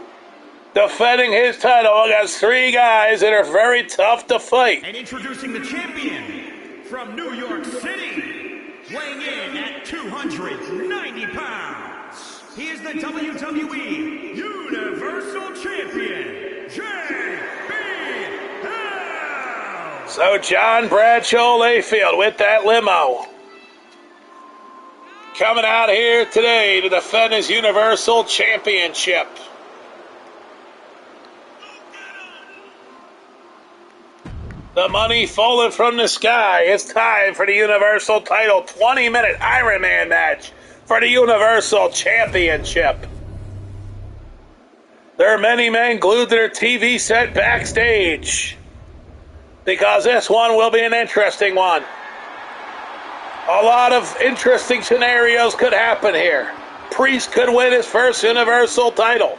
defending his title against 3 guys that are very tough to fight. And introducing the champion from New York City, weighing in at 290 pounds. He is the WWE Universal Champion, JBL. So John Bradshaw Layfield with that limo, coming out here today to defend his Universal Championship. The money falling from the sky. It's time for the Universal title. 20-minute Iron Man match for the Universal Championship. There are many men glued to their TV set backstage, because this one will be an interesting one. A lot of interesting scenarios could happen here. Priest could win his first Universal title.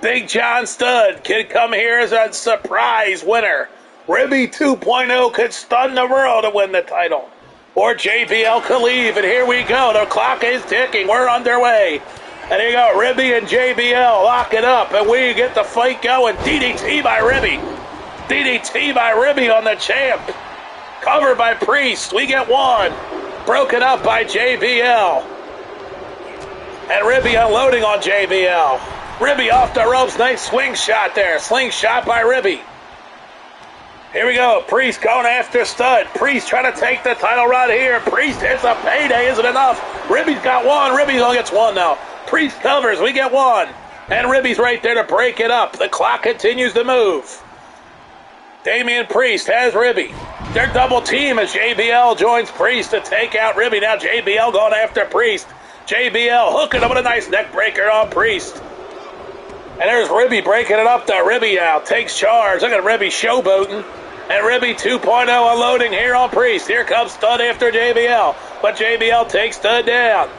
Big John Studd could come here as a surprise winner. Wwe2k22 could stun the world to win the title. Or JBL could leave, and here we go. The clock is ticking. We're underway. And here you go, Wwe and JBL lock it up, and we get the fight going. DDT by Wwe. DDT by Wwe on the champ. Covered by Priest. We get one. Broken up by JBL. And Wwe unloading on JBL. Wwe off the ropes. Nice swing shot there. Slingshot by Wwe. Here we go. Priest going after Studd. Priest trying to take the title right here. Priest hits a payday. Isn't enough. Wwe's got one. Wwe only gets one now. Priest covers. We get one. And Wwe's right there to break it up. The clock continues to move. Damian Priest has Wwe. They're double team as JBL joins Priest to take out Wwe. Now JBL going after Priest. JBL hooking him with a nice neck breaker on Priest. And there's Wwe breaking it up to Wwe now. Takes charge. Look at Wwe showboating. And Wwe2k22 unloading here on Priest. Here comes Studd after JBL. But JBL takes Studd down.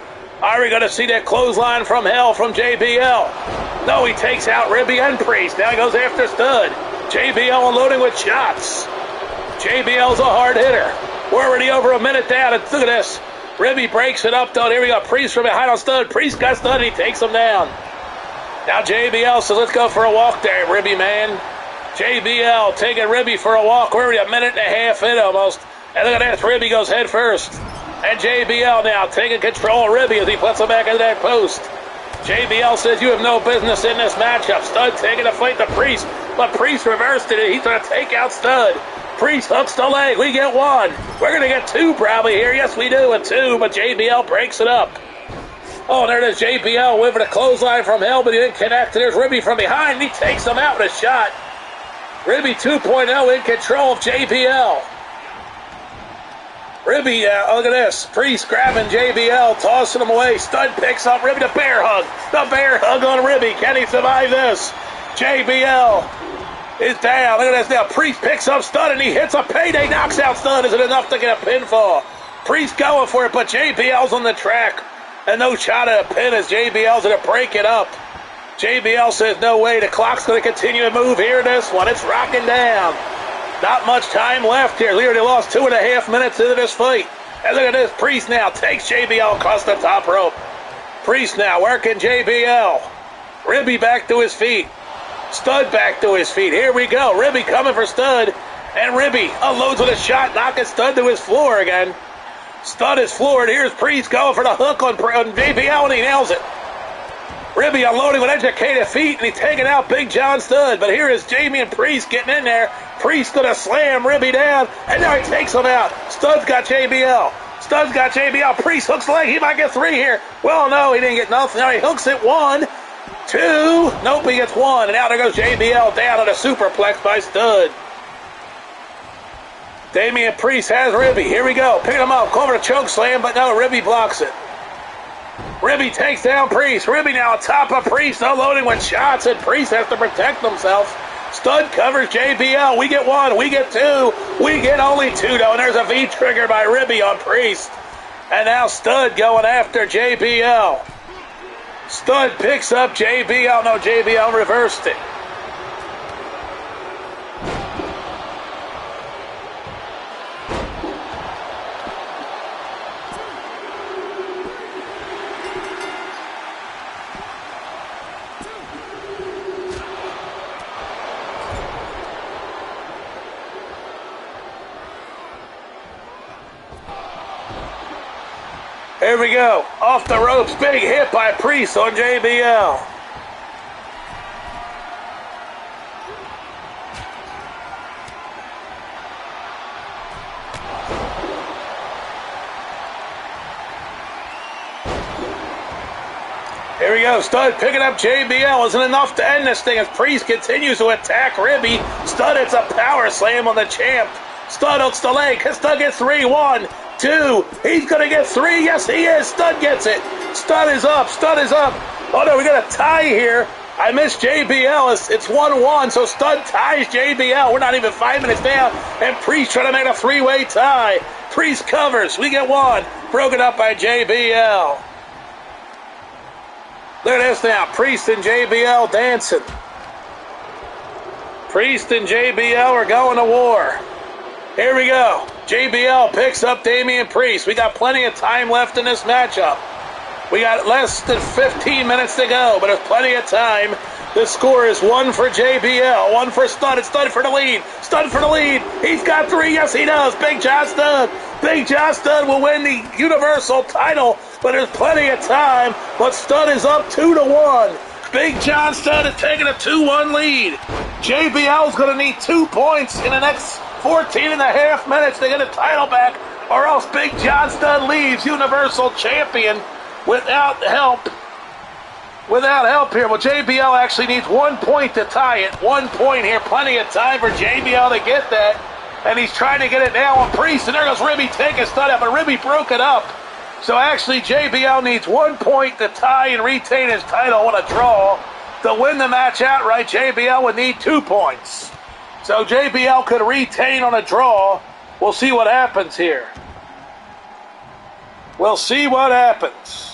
Are we going to see that clothesline from hell from JBL? No, he takes out Wwe and Priest. Now he goes after Studd. JBL unloading with shots. JBL's a hard hitter. We're already over a minute down. And look at this. Wwe breaks it up, though. Here we go. Priest from behind on Studd. Priest got Studd, and he takes him down. Now JBL says, let's go for a walk there, Wwe man. JBL taking Wwe for a walk. We're already a minute and a half in almost. And look at that. Wwe goes head first. And JBL now taking control of Wwe as he puts him back into that post. JBL says, you have no business in this matchup. Studd taking a fight to Priest. But Priest reversed it, and he's going to take out Studd. Priest hooks the leg. We get one. We're going to get two probably here. Yes, we do, and two. But JBL breaks it up. Oh, there it is. JBL with a clothesline from hell, but he didn't connect. There's Wwe from behind, and he takes him out with a shot. Wwe2k22 in control of JBL. Wwe, look at this. Priest grabbing JBL, tossing him away. Studd picks up Wwe, the bear hug. The bear hug on Wwe. Can he survive this? JBL is down. Look at this now. Priest picks up Studd, and he hits a payday. Knocks out Studd. Is it enough to get a pinfall? Priest going for it, but JBL's on the track. And no shot at a pin as JBL's going to break it up. JBL says no way. The clock's going to continue to move here in this one. It's rocking down. Not much time left here. They lost 2.5 minutes into this fight. And look at this. Priest now takes JBL across the top rope. Priest now working JBL. Ribby back to his feet. Stud back to his feet. Here we go. Ribby coming for Stud. And Ribby unloads with a shot, knocking Stud to his floor again. Stud is floored. Here's Priest going for the hook on JBL, and he nails it. Ribby unloading with educated feet, and he's taking out Big John Stud. But here is Jamie and Priest getting in there. Priest going to slam Ribby down, and now he takes him out. Stud's got JBL. Stud's got JBL. Priest hooks the leg. He might get 3 here. Well, no, he didn't get nothing. Now he hooks it 1, 2. Nope, he gets 1. And now there goes JBL down on a superplex by Stud. Damian Priest has Ribby. Here we go. Picking him up. Going for a choke slam, but no, Ribby blocks it. Ribby takes down Priest. Ribby now on top of Priest, unloading with shots, and Priest has to protect himself. Stud covers JBL. We get 1. We get 2. We get only 2, though. And there's a V-trigger by Ribby on Priest. And now Stud going after JBL. Stud picks up JBL. No, JBL reversed it. Here we go. Off the ropes. Big hit by Priest on JBL. Here we go. Stud picking up JBL. Isn't enough to end this thing as Priest continues to attack Ribby. Stud hits a power slam on the champ. Stud hooks the leg. Stud gets 3. 1, 2. He's going to get 3. Yes, he is. Stud gets it. Stud is up. Stud is up. Oh, no, we got a tie here. I missed JBL. It's 1-1, so Stud ties JBL. We're not even 5 minutes down, and Priest trying to make a 3-way tie. Priest covers. We get 1. Broken up by JBL. Look at this now. Priest and JBL dancing. Priest and JBL are going to war. Here we go. JBL picks up Damian Priest. We got plenty of time left in this matchup. We got less than 15 minutes to go, but there's plenty of time. The score is 1 for JBL, 1 for Stud. It's Stud for the lead. Stud for the lead. He's got 3. Yes, he does. Big John Stud. Big John Stud will win the Universal title, but there's plenty of time. But Stud is up 2-1. Big John Stud is taking a 2-1 lead. JBL is going to need 2 points in the next 14.5 minutes to get a title back, or else Big John Stud leaves Universal Champion without help. Without help here. Well, JBL actually needs 1 point to tie it. 1 point here. Plenty of time for JBL to get that. And he's trying to get it now on Priest. And there goes Ribby taking Stud out, but Ribby broke it up. So actually JBL needs 1 point to tie and retain his title on a draw. To win the match outright, JBL would need 2 points. So JBL could retain on a draw. We'll see what happens here. We'll see what happens.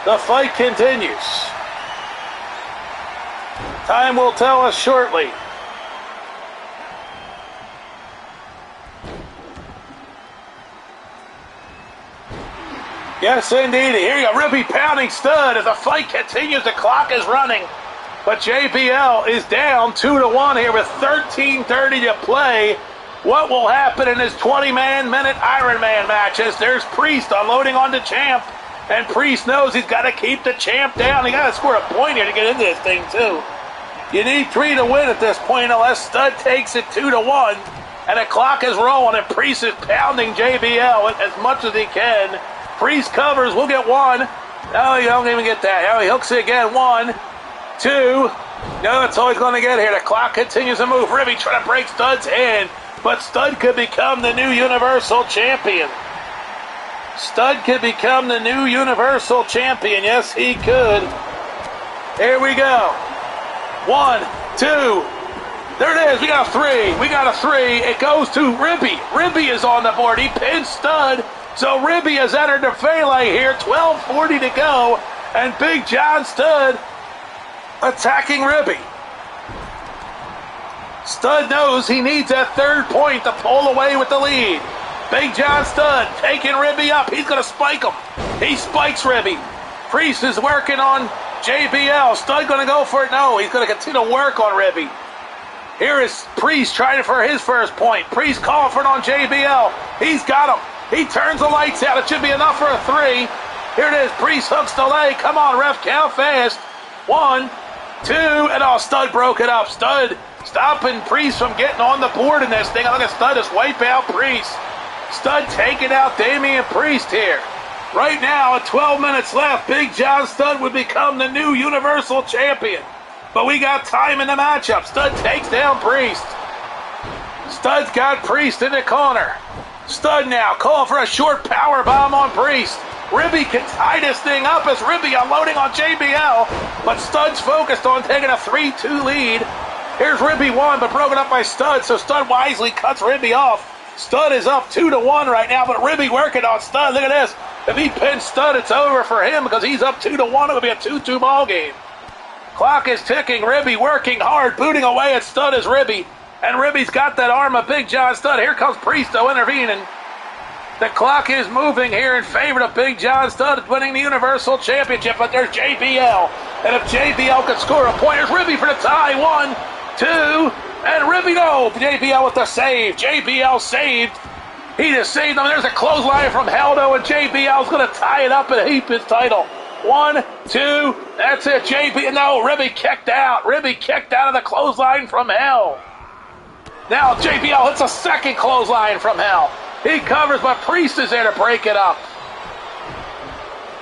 The fight continues. Time will tell us shortly. Yes, indeed. Here you go. Ribby pounding Stud as the fight continues. The clock is running. But JBL is down 2-1 here with 13:30 to play. What will happen in this 20-minute Iron Man match as there's Priest unloading on the champ. And Priest knows he's got to keep the champ down. He got to score a point here to get into this thing, too. You need 3 to win at this point unless Stud takes it 2-1. And the clock is rolling, and Priest is pounding JBL as much as he can. Priest covers. We'll get 1. No, you don't even get that. Now he hooks it again. 1, 2. No, that's all he's going to get here. The clock continues to move. Ribby trying to break Stud's hand. But Stud could become the new Universal Champion. Stud could become the new Universal Champion. Yes, he could. Here we go. 1, 2. There it is. We got a 3. We got a 3. It goes to Ribby. Ribby is on the board. He pins Stud. So Ribby has entered the melee here, 12:40 to go, and Big John Studd attacking Ribby. Studd knows he needs that third point to pull away with the lead. Big John Studd taking Ribby up. He's going to spike him. He spikes Ribby. Priest is working on JBL. Studd going to go for it? No, he's going to continue to work on Ribby. Here is Priest trying for his first point. Priest calling for it on JBL. He's got him. He turns the lights out. It should be enough for a three. Here it is. Priest hooks the leg. Come on, ref, count fast. 1, 2, and Studd broke it up. Studd stopping Priest from getting on the board in this thing. Look at Studd just wipe out Priest. Studd taking out Damian Priest here. Right now, at 12 minutes left, Big John Studd would become the new Universal Champion. But we got time in the matchup. Studd takes down Priest. Studd's got Priest in the corner. Studd now calling for a short power bomb on Priest. Ribby can tie this thing up as Ribby unloading on JBL, but Studd's focused on taking a 3-2 lead. Here's Ribby 1, but broken up by Studd, so Studd wisely cuts Ribby off. Studd is up 2-1 right now, but Ribby working on Studd. Look at this. If he pins Studd, it's over for him because he's up 2-1. It'll be a 2-2 ball game. Clock is ticking. Ribby working hard, booting away at Studd as Ribby. And Ribby's got that arm of Big John Studd. Here comes Priesto intervening. The clock is moving here in favor of Big John Studd winning the Universal Championship, but there's JBL. And if JBL could score a point, there's Ribby for the tie. 1, 2, and Ribby, no. JBL with the save. JBL saved. He just saved them. There's a clothesline from Heldo, and JBL's going to tie it up and heap his title. 1, 2, that's it. No, Ribby kicked out. Ribby kicked out of the clothesline from Hell. Now JBL hits a second clothesline from Hell. He covers, but Priest is there to break it up.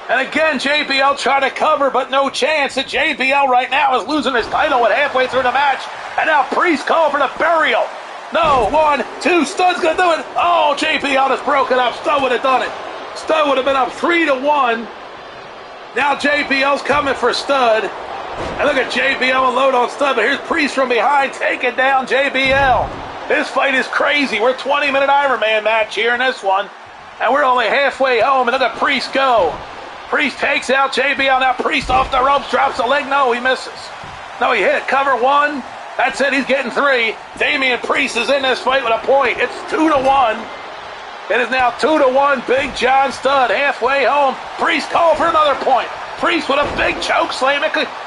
And again, JBL trying to cover, but no chance. And JBL right now is losing his title with halfway through the match. And now Priest calling for the burial. No, 1, 2, Studd's going to do it. Oh, JBL just broke it up. Studd would have done it. Studd would have been up 3-1. Now JBL's coming for Studd. And look at JBL unload on Studd, but here's Priest from behind taking down JBL. This fight is crazy. We're 20-minute Ironman match here in this one. And we're only halfway home, and look at Priest go. Priest takes out JBL. Now Priest off the ropes, drops the leg. No, he misses. No, he hit it. Cover 1. That's it. He's getting 3. Damian Priest is in this fight with a point. It's 2-1. It is now 2-1. Big John Studd halfway home. Priest called for another point. Priest with a big choke slam.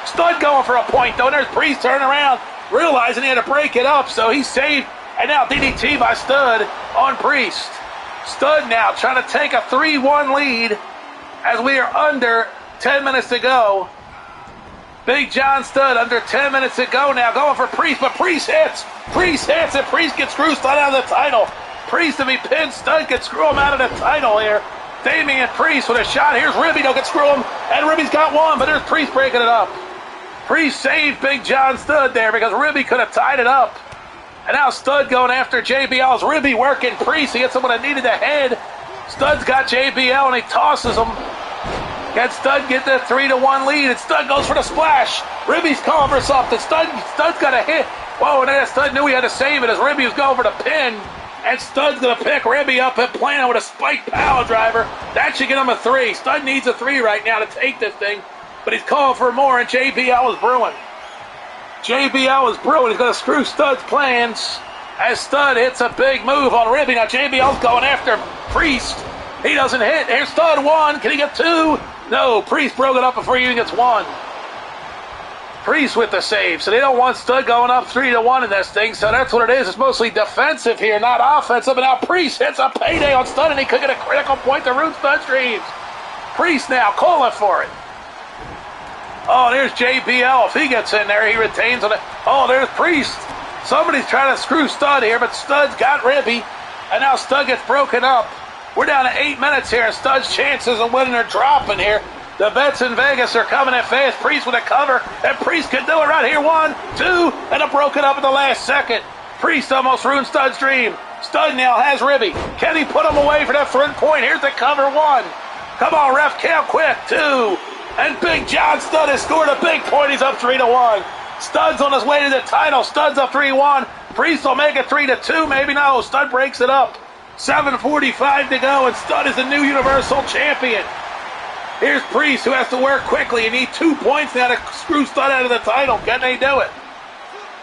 Studd going for a point, though. And there's Priest turning around, realizing he had to break it up, so he saved. And now DDT by Studd on Priest. Studd now trying to take a 3-1 lead as we are under 10 minutes to go. Big John Studd under 10 minutes to go now, going for Priest, but Priest hits. Priest hits, and Priest gets screwed Studd out of the title. Priest to be pinned, Studd gets screw him out of the title here. Damian Priest with a shot. Here's Ribby, don't get screw him, and Ribby's got 1, but there's Priest breaking it up. Priest saved Big John Studd there because Ribby could have tied it up. And now Studd going after JBL's Ribby working Priest. He gets someone that needed the head. Studd's got JBL, and he tosses him. Can Studd get the 3-1 lead? And Studd goes for the splash. Ribby's calling for something. Studd's got a hit. Whoa, and then Studd knew he had to save it as Ribby was going for the pin. And Studd's going to pick Ribby up and plant with a spiked power driver. That should get him a 3. Studd needs a 3 right now to take this thing. But he's calling for more, and JBL is brewing. JBL is brewing. He's going to screw Studd's plans as Studd hits a big move on Ribby. Now JBL's going after Priest. He doesn't hit. Here's Studd 1. Can he get 2? No, Priest broke it up before he even gets 1. Priest with the save. So they don't want Studd going up 3-1 in this thing. So that's what it is. It's mostly defensive here, not offensive. And now Priest hits a payday on Studd, and he could get a critical point to root Studd's dreams. Priest now calling for it. Oh, there's JBL. If he gets in there, he retains it. Oh, there's Priest. Somebody's trying to screw Studd here, but Studd's got Ribby. And now Studd gets broken up. We're down to 8 minutes here, and Studd's chances of winning are dropping here. The bets in Vegas are coming in fast. Priest with a cover, and Priest can do it right here. 1, 2, and it broke it up in the last second. Priest almost ruined Studd's dream. Studd now has Ribby. Can he put him away for that 3rd point? Here's the cover 1. Come on, ref, count quick. 2. And Big John Studd has scored a big point. He's up 3-1. Studd's on his way to the title. Studd's up 3-1. Priest will make it 3-2. Maybe no. Studd breaks it up. 7:45 to go, and Stud is the new Universal Champion. Here's Priest, who has to work quickly. You need 2 points now to screw Stud out of the title. Can they do it?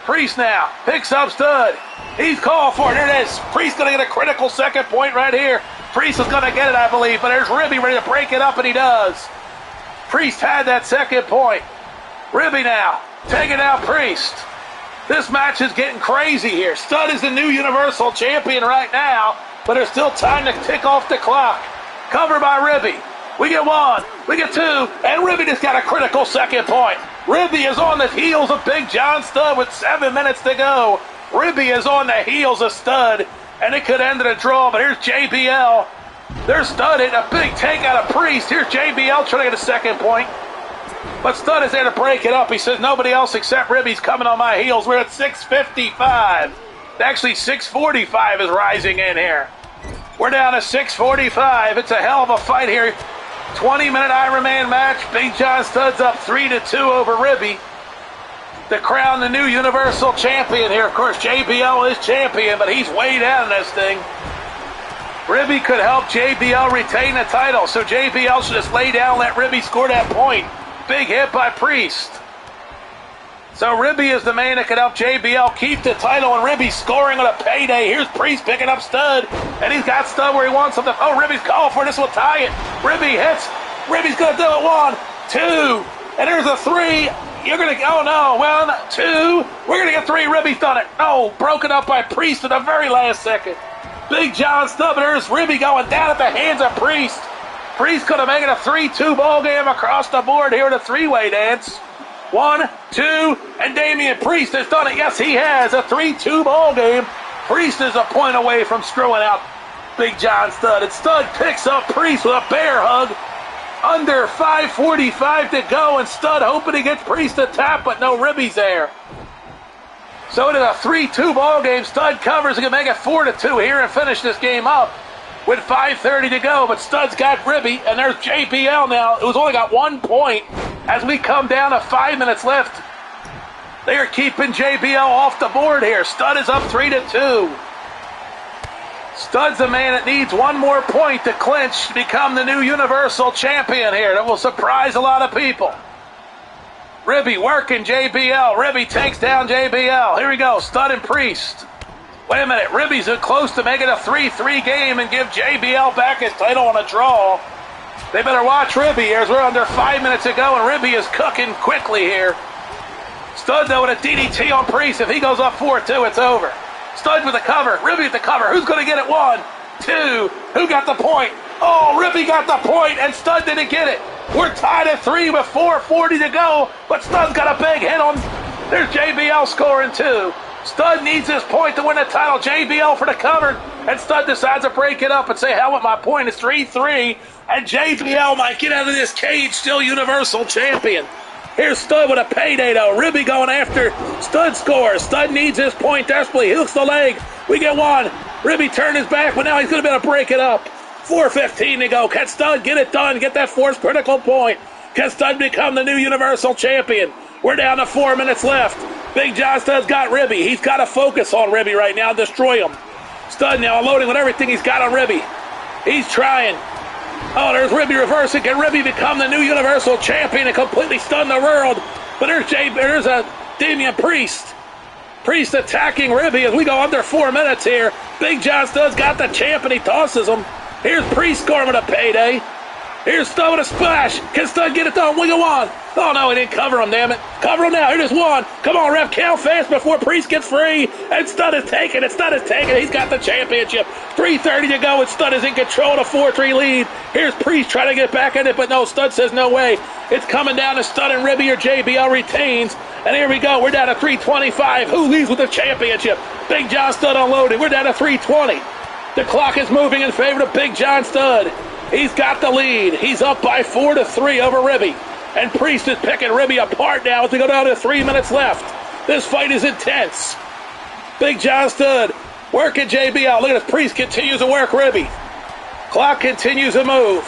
Priest now picks up Stud. He's called for it. There it is. Priest going to get a critical second point right here. Priest is going to get it, I believe, but there's Ribby ready to break it up, and he does. Priest had that second point. Ribby now taking out Priest. This match is getting crazy here. Stud is the new Universal Champion right now, but there's still time to tick off the clock. Covered by Ribby. We get 1, we get 2, and Ribby just got a critical second point. Ribby is on the heels of Big John Studd with 7 minutes to go. Ribby is on the heels of Stud, and it could end in a draw, but here's JBL. There's Stud hitting a big take out of Priest. Here's JBL trying to get a second point. But Stud is there to break it up. He says, nobody else except Ribby's coming on my heels. We're at 6:55. Actually, 6:45 is rising in here. We're down to 6:45. It's a hell of a fight here. 20-minute Iron Man match. Big John Studd's up 3-2 over Ribby to crown the new Universal Champion here. Of course, JBL is champion, but he's way down in this thing. Ribby could help JBL retain the title, so JBL should just lay down and let Ribby score that point. Big hit by Priest. So Ribby is the man that could help JBL keep the title, and Ribby's scoring on a payday. Here's Priest picking up Stud, and he's got Stud where he wants him to. Oh, Ribby's called for this will tie it. Ribby hits. Ribby's going to do it. 1, 2, and there's a 3. You're going to, oh no, 1, 2. We're going to get 3. Ribby's done it. No, broken up by Priest at the very last second. Big John Studd, there's Ribby going down at the hands of Priest. Priest could have made it a 3-2 ball game across the board here in a three-way dance. 1, 2, and Damian Priest has done it. Yes, he has. A 3-2 ball game. Priest is a point away from screwing out Big John Studd. And Studd picks up Priest with a bear hug. Under 5:45 to go, and Studd hoping to get Priest to tap, but no, Ribby's there. So it is a 3-2 ball game. Studd covers and can make it 4-2 here and finish this game up with 5:30 to go. But Studd's got Ribby, and there's JBL now, who's only got 1 point as we come down to 5 minutes left. They are keeping JBL off the board here. Studd is up 3-2. Stud's a man that needs 1 more point to clinch to become the new Universal Champion here. That will surprise a lot of people. Ribby working JBL. Ribby takes down JBL. Here we go. Stud and Priest. Wait a minute. Ribby's close to making a 3-3 game and give JBL back his title on a draw. They better watch Ribby here as we're under 5 minutes to go, and Ribby is cooking quickly here. Stud, though, with a DDT on Priest. If he goes up 4-2, it's over. Stud with the cover. Ribby with the cover. Who's going to get it? 1, 2. Who got the point? Oh, Ribby got the point, and Stud didn't get it. We're tied at 3 with 4:40 to go, but Stud's got a big hit on. There's JBL scoring 2. Stud needs this point to win the title. JBL for the cover, and Stud decides to break it up and say, hell with my point. It's 3-3, and JBL might get out of this cage still Universal Champion. Here's Stud with a payday, though. Ribby going after. Stud scores. Stud needs his point desperately. He hooks the leg. We get 1. Ribby turned his back, but now he's going to be able to break it up. 4:15 to go. Can Stud get it done? Get that fourth critical point. Can Stud become the new Universal Champion? We're down to 4 minutes left. Big John Stud's got Ribby. He's got to focus on Ribby right now and destroy him. Stud now unloading with everything he's got on Ribby. He's trying. Oh, there's Ribby reversing. Can Ribby become the new Universal Champion and completely stun the world? But there's a Damian Priest. Priest attacking Ribby as we go under 4 minutes here. Big John Stud's got the champ and he tosses him. Here's Priest scoring with a payday. Here's Stud with a splash. Can Stud get it done? Wiggle 1. Oh, no, he didn't cover him, damn it. Cover him now. Here's 1. Come on, ref. Count fast before Priest gets free. And Stud is taking it. Stud is taking it. He's got the championship. 3:30 to go, and Stud is in control of a 4-3 lead. Here's Priest trying to get back in it, but no, Stud says no way. It's coming down to Stud and Ribby, or JBL retains. And here we go. We're down to 3:25. Who leads with the championship? Big John Stud unloaded. We're down to 3:20. The clock is moving in favor of Big John Stud. He's got the lead. He's up by 4-3 over Ribby. And Priest is picking Ribby apart now as we go down to 3 minutes left. This fight is intense. Big John Stud working JBL. Look at this. Priest continues to work Ribby. Clock continues to move.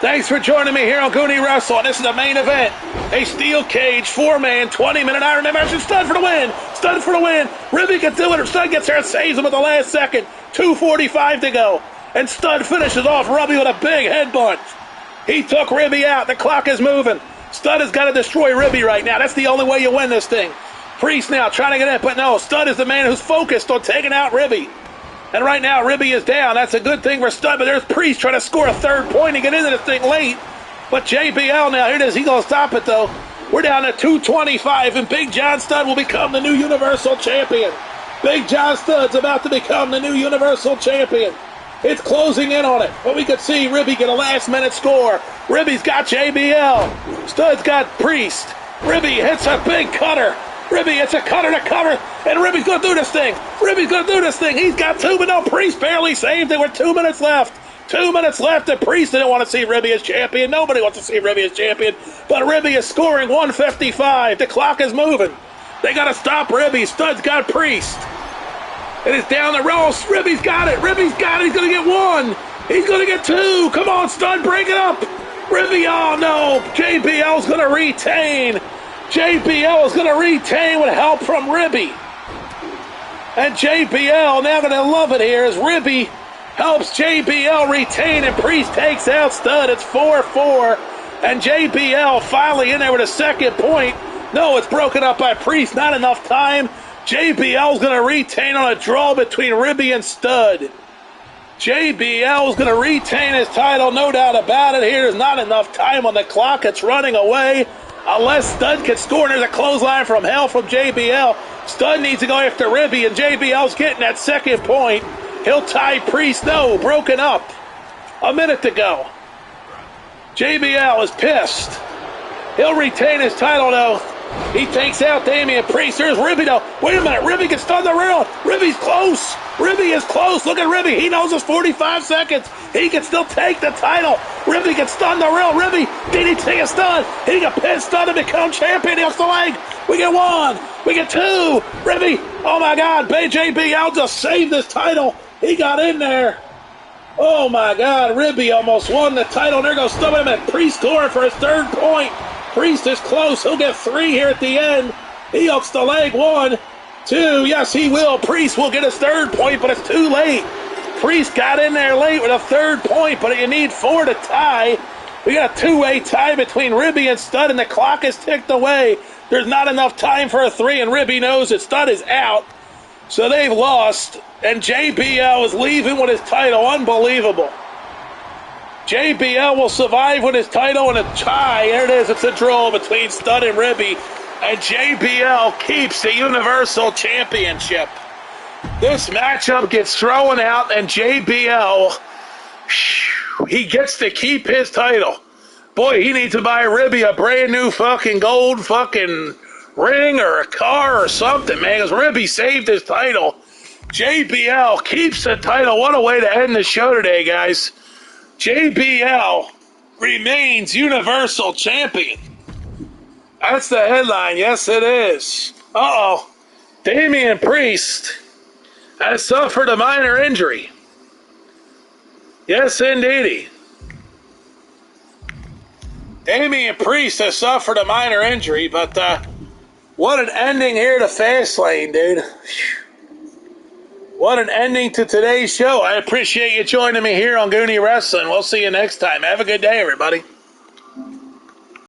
Thanks for joining me here on Goonie Wrestle. And this is the main event. A steel cage, 4-man, 20-minute Iron Man match. Stud for the win. Stud for the win. Ribby can do it. Stud gets there and saves him at the last second. 2:45 to go. And Stud finishes off Ribby with a big headbutt. He took Ribby out. The clock is moving. Stud has got to destroy Ribby right now. That's the only way you win this thing. Priest now trying to get in, but no, Stud is the man who's focused on taking out Ribby. And right now, Ribby is down. That's a good thing for Stud, but there's Priest trying to score a third point and get into this thing late. But JBL now, here it is. He's going to stop it, though. We're down to 2:25, and Big John Studd will become the new Universal Champion. Big John Studd's about to become the new Universal Champion. It's closing in on it. But we could see Ribby get a last-minute score. Ribby's got JBL. Stud's got Priest. Ribby hits a big cutter. Ribby hits a cutter to cover, and Ribby's going to do this thing. Ribby's going to do this thing. He's got two, but no, Priest barely saved it with 2 minutes left. 2 minutes left, and Priest didn't want to see Ribby as champion. Nobody wants to see Ribby as champion, but Ribby is scoring 155. The clock is moving. They got to stop Ribby. Stud's got Priest. It is down the road. Ribby's got it. Ribby's got it. He's going to get one. He's going to get two. Come on, Stud, break it up. Ribby, oh no. JBL's going to retain. JBL is going to retain with help from Ribby. And JBL now going to love it here as Ribby helps JBL retain and Priest takes out Stud. It's 4-4. And JBL finally in there with a second point. No, it's broken up by Priest. Not enough time. JBL's going to retain on a draw between Ribby and Stud. JBL's going to retain his title, no doubt about it. Here, there's not enough time on the clock. It's running away. Unless Stud can score, there's a clothesline from hell from JBL. Stud needs to go after Ribby, and JBL's getting that second point. He'll tie Priest. No, broken up. A minute to go. JBL is pissed. He'll retain his title, though. He takes out Damian Priest. There's Ribby, though. Wait a minute. Ribby gets stunned the rail. Ribby's close. Ribby is close. Look at Ribby. He knows it's 45 seconds. He can still take the title. Ribby gets stunned the rail. Ribby, did he take a stun? He got pinned, stunned, and become champion. He has the leg. We get one. We get two. Ribby, oh my God. JBL just saved this title. He got in there. Oh my God. Ribby almost won the title. There goes Stud. Wait a minute. Priest scoring for his third point. Priest is close. He'll get three here at the end. He hooks the leg. 1, 2. Yes, he will. Priest will get his third point, but it's too late. Priest got in there late with a third point, but you need 4 to tie. We got a two-way tie between Ribby and Stud, and the clock is ticked away. There's not enough time for a 3, and Ribby knows that Stud is out. So they've lost, and JBL is leaving with his title. Unbelievable. JBL will survive with his title in a tie. There it is. It's a draw between Stud and Ribby. And JBL keeps the Universal Championship. This matchup gets thrown out, and JBL, he gets to keep his title. Boy, he needs to buy Ribby a brand new fucking gold fucking ring or a car or something, man, because Ribby saved his title. JBL keeps the title. What a way to end the show today, guys. JBL remains Universal Champion. That's the headline. Yes, it is. Uh-oh. Damian Priest has suffered a minor injury. Yes, indeedy. Damian Priest has suffered a minor injury, but what an ending here to Fastlane, dude. What an ending to today's show. I appreciate you joining me here on Goonie Wrestling. We'll see you next time. Have a good day, everybody.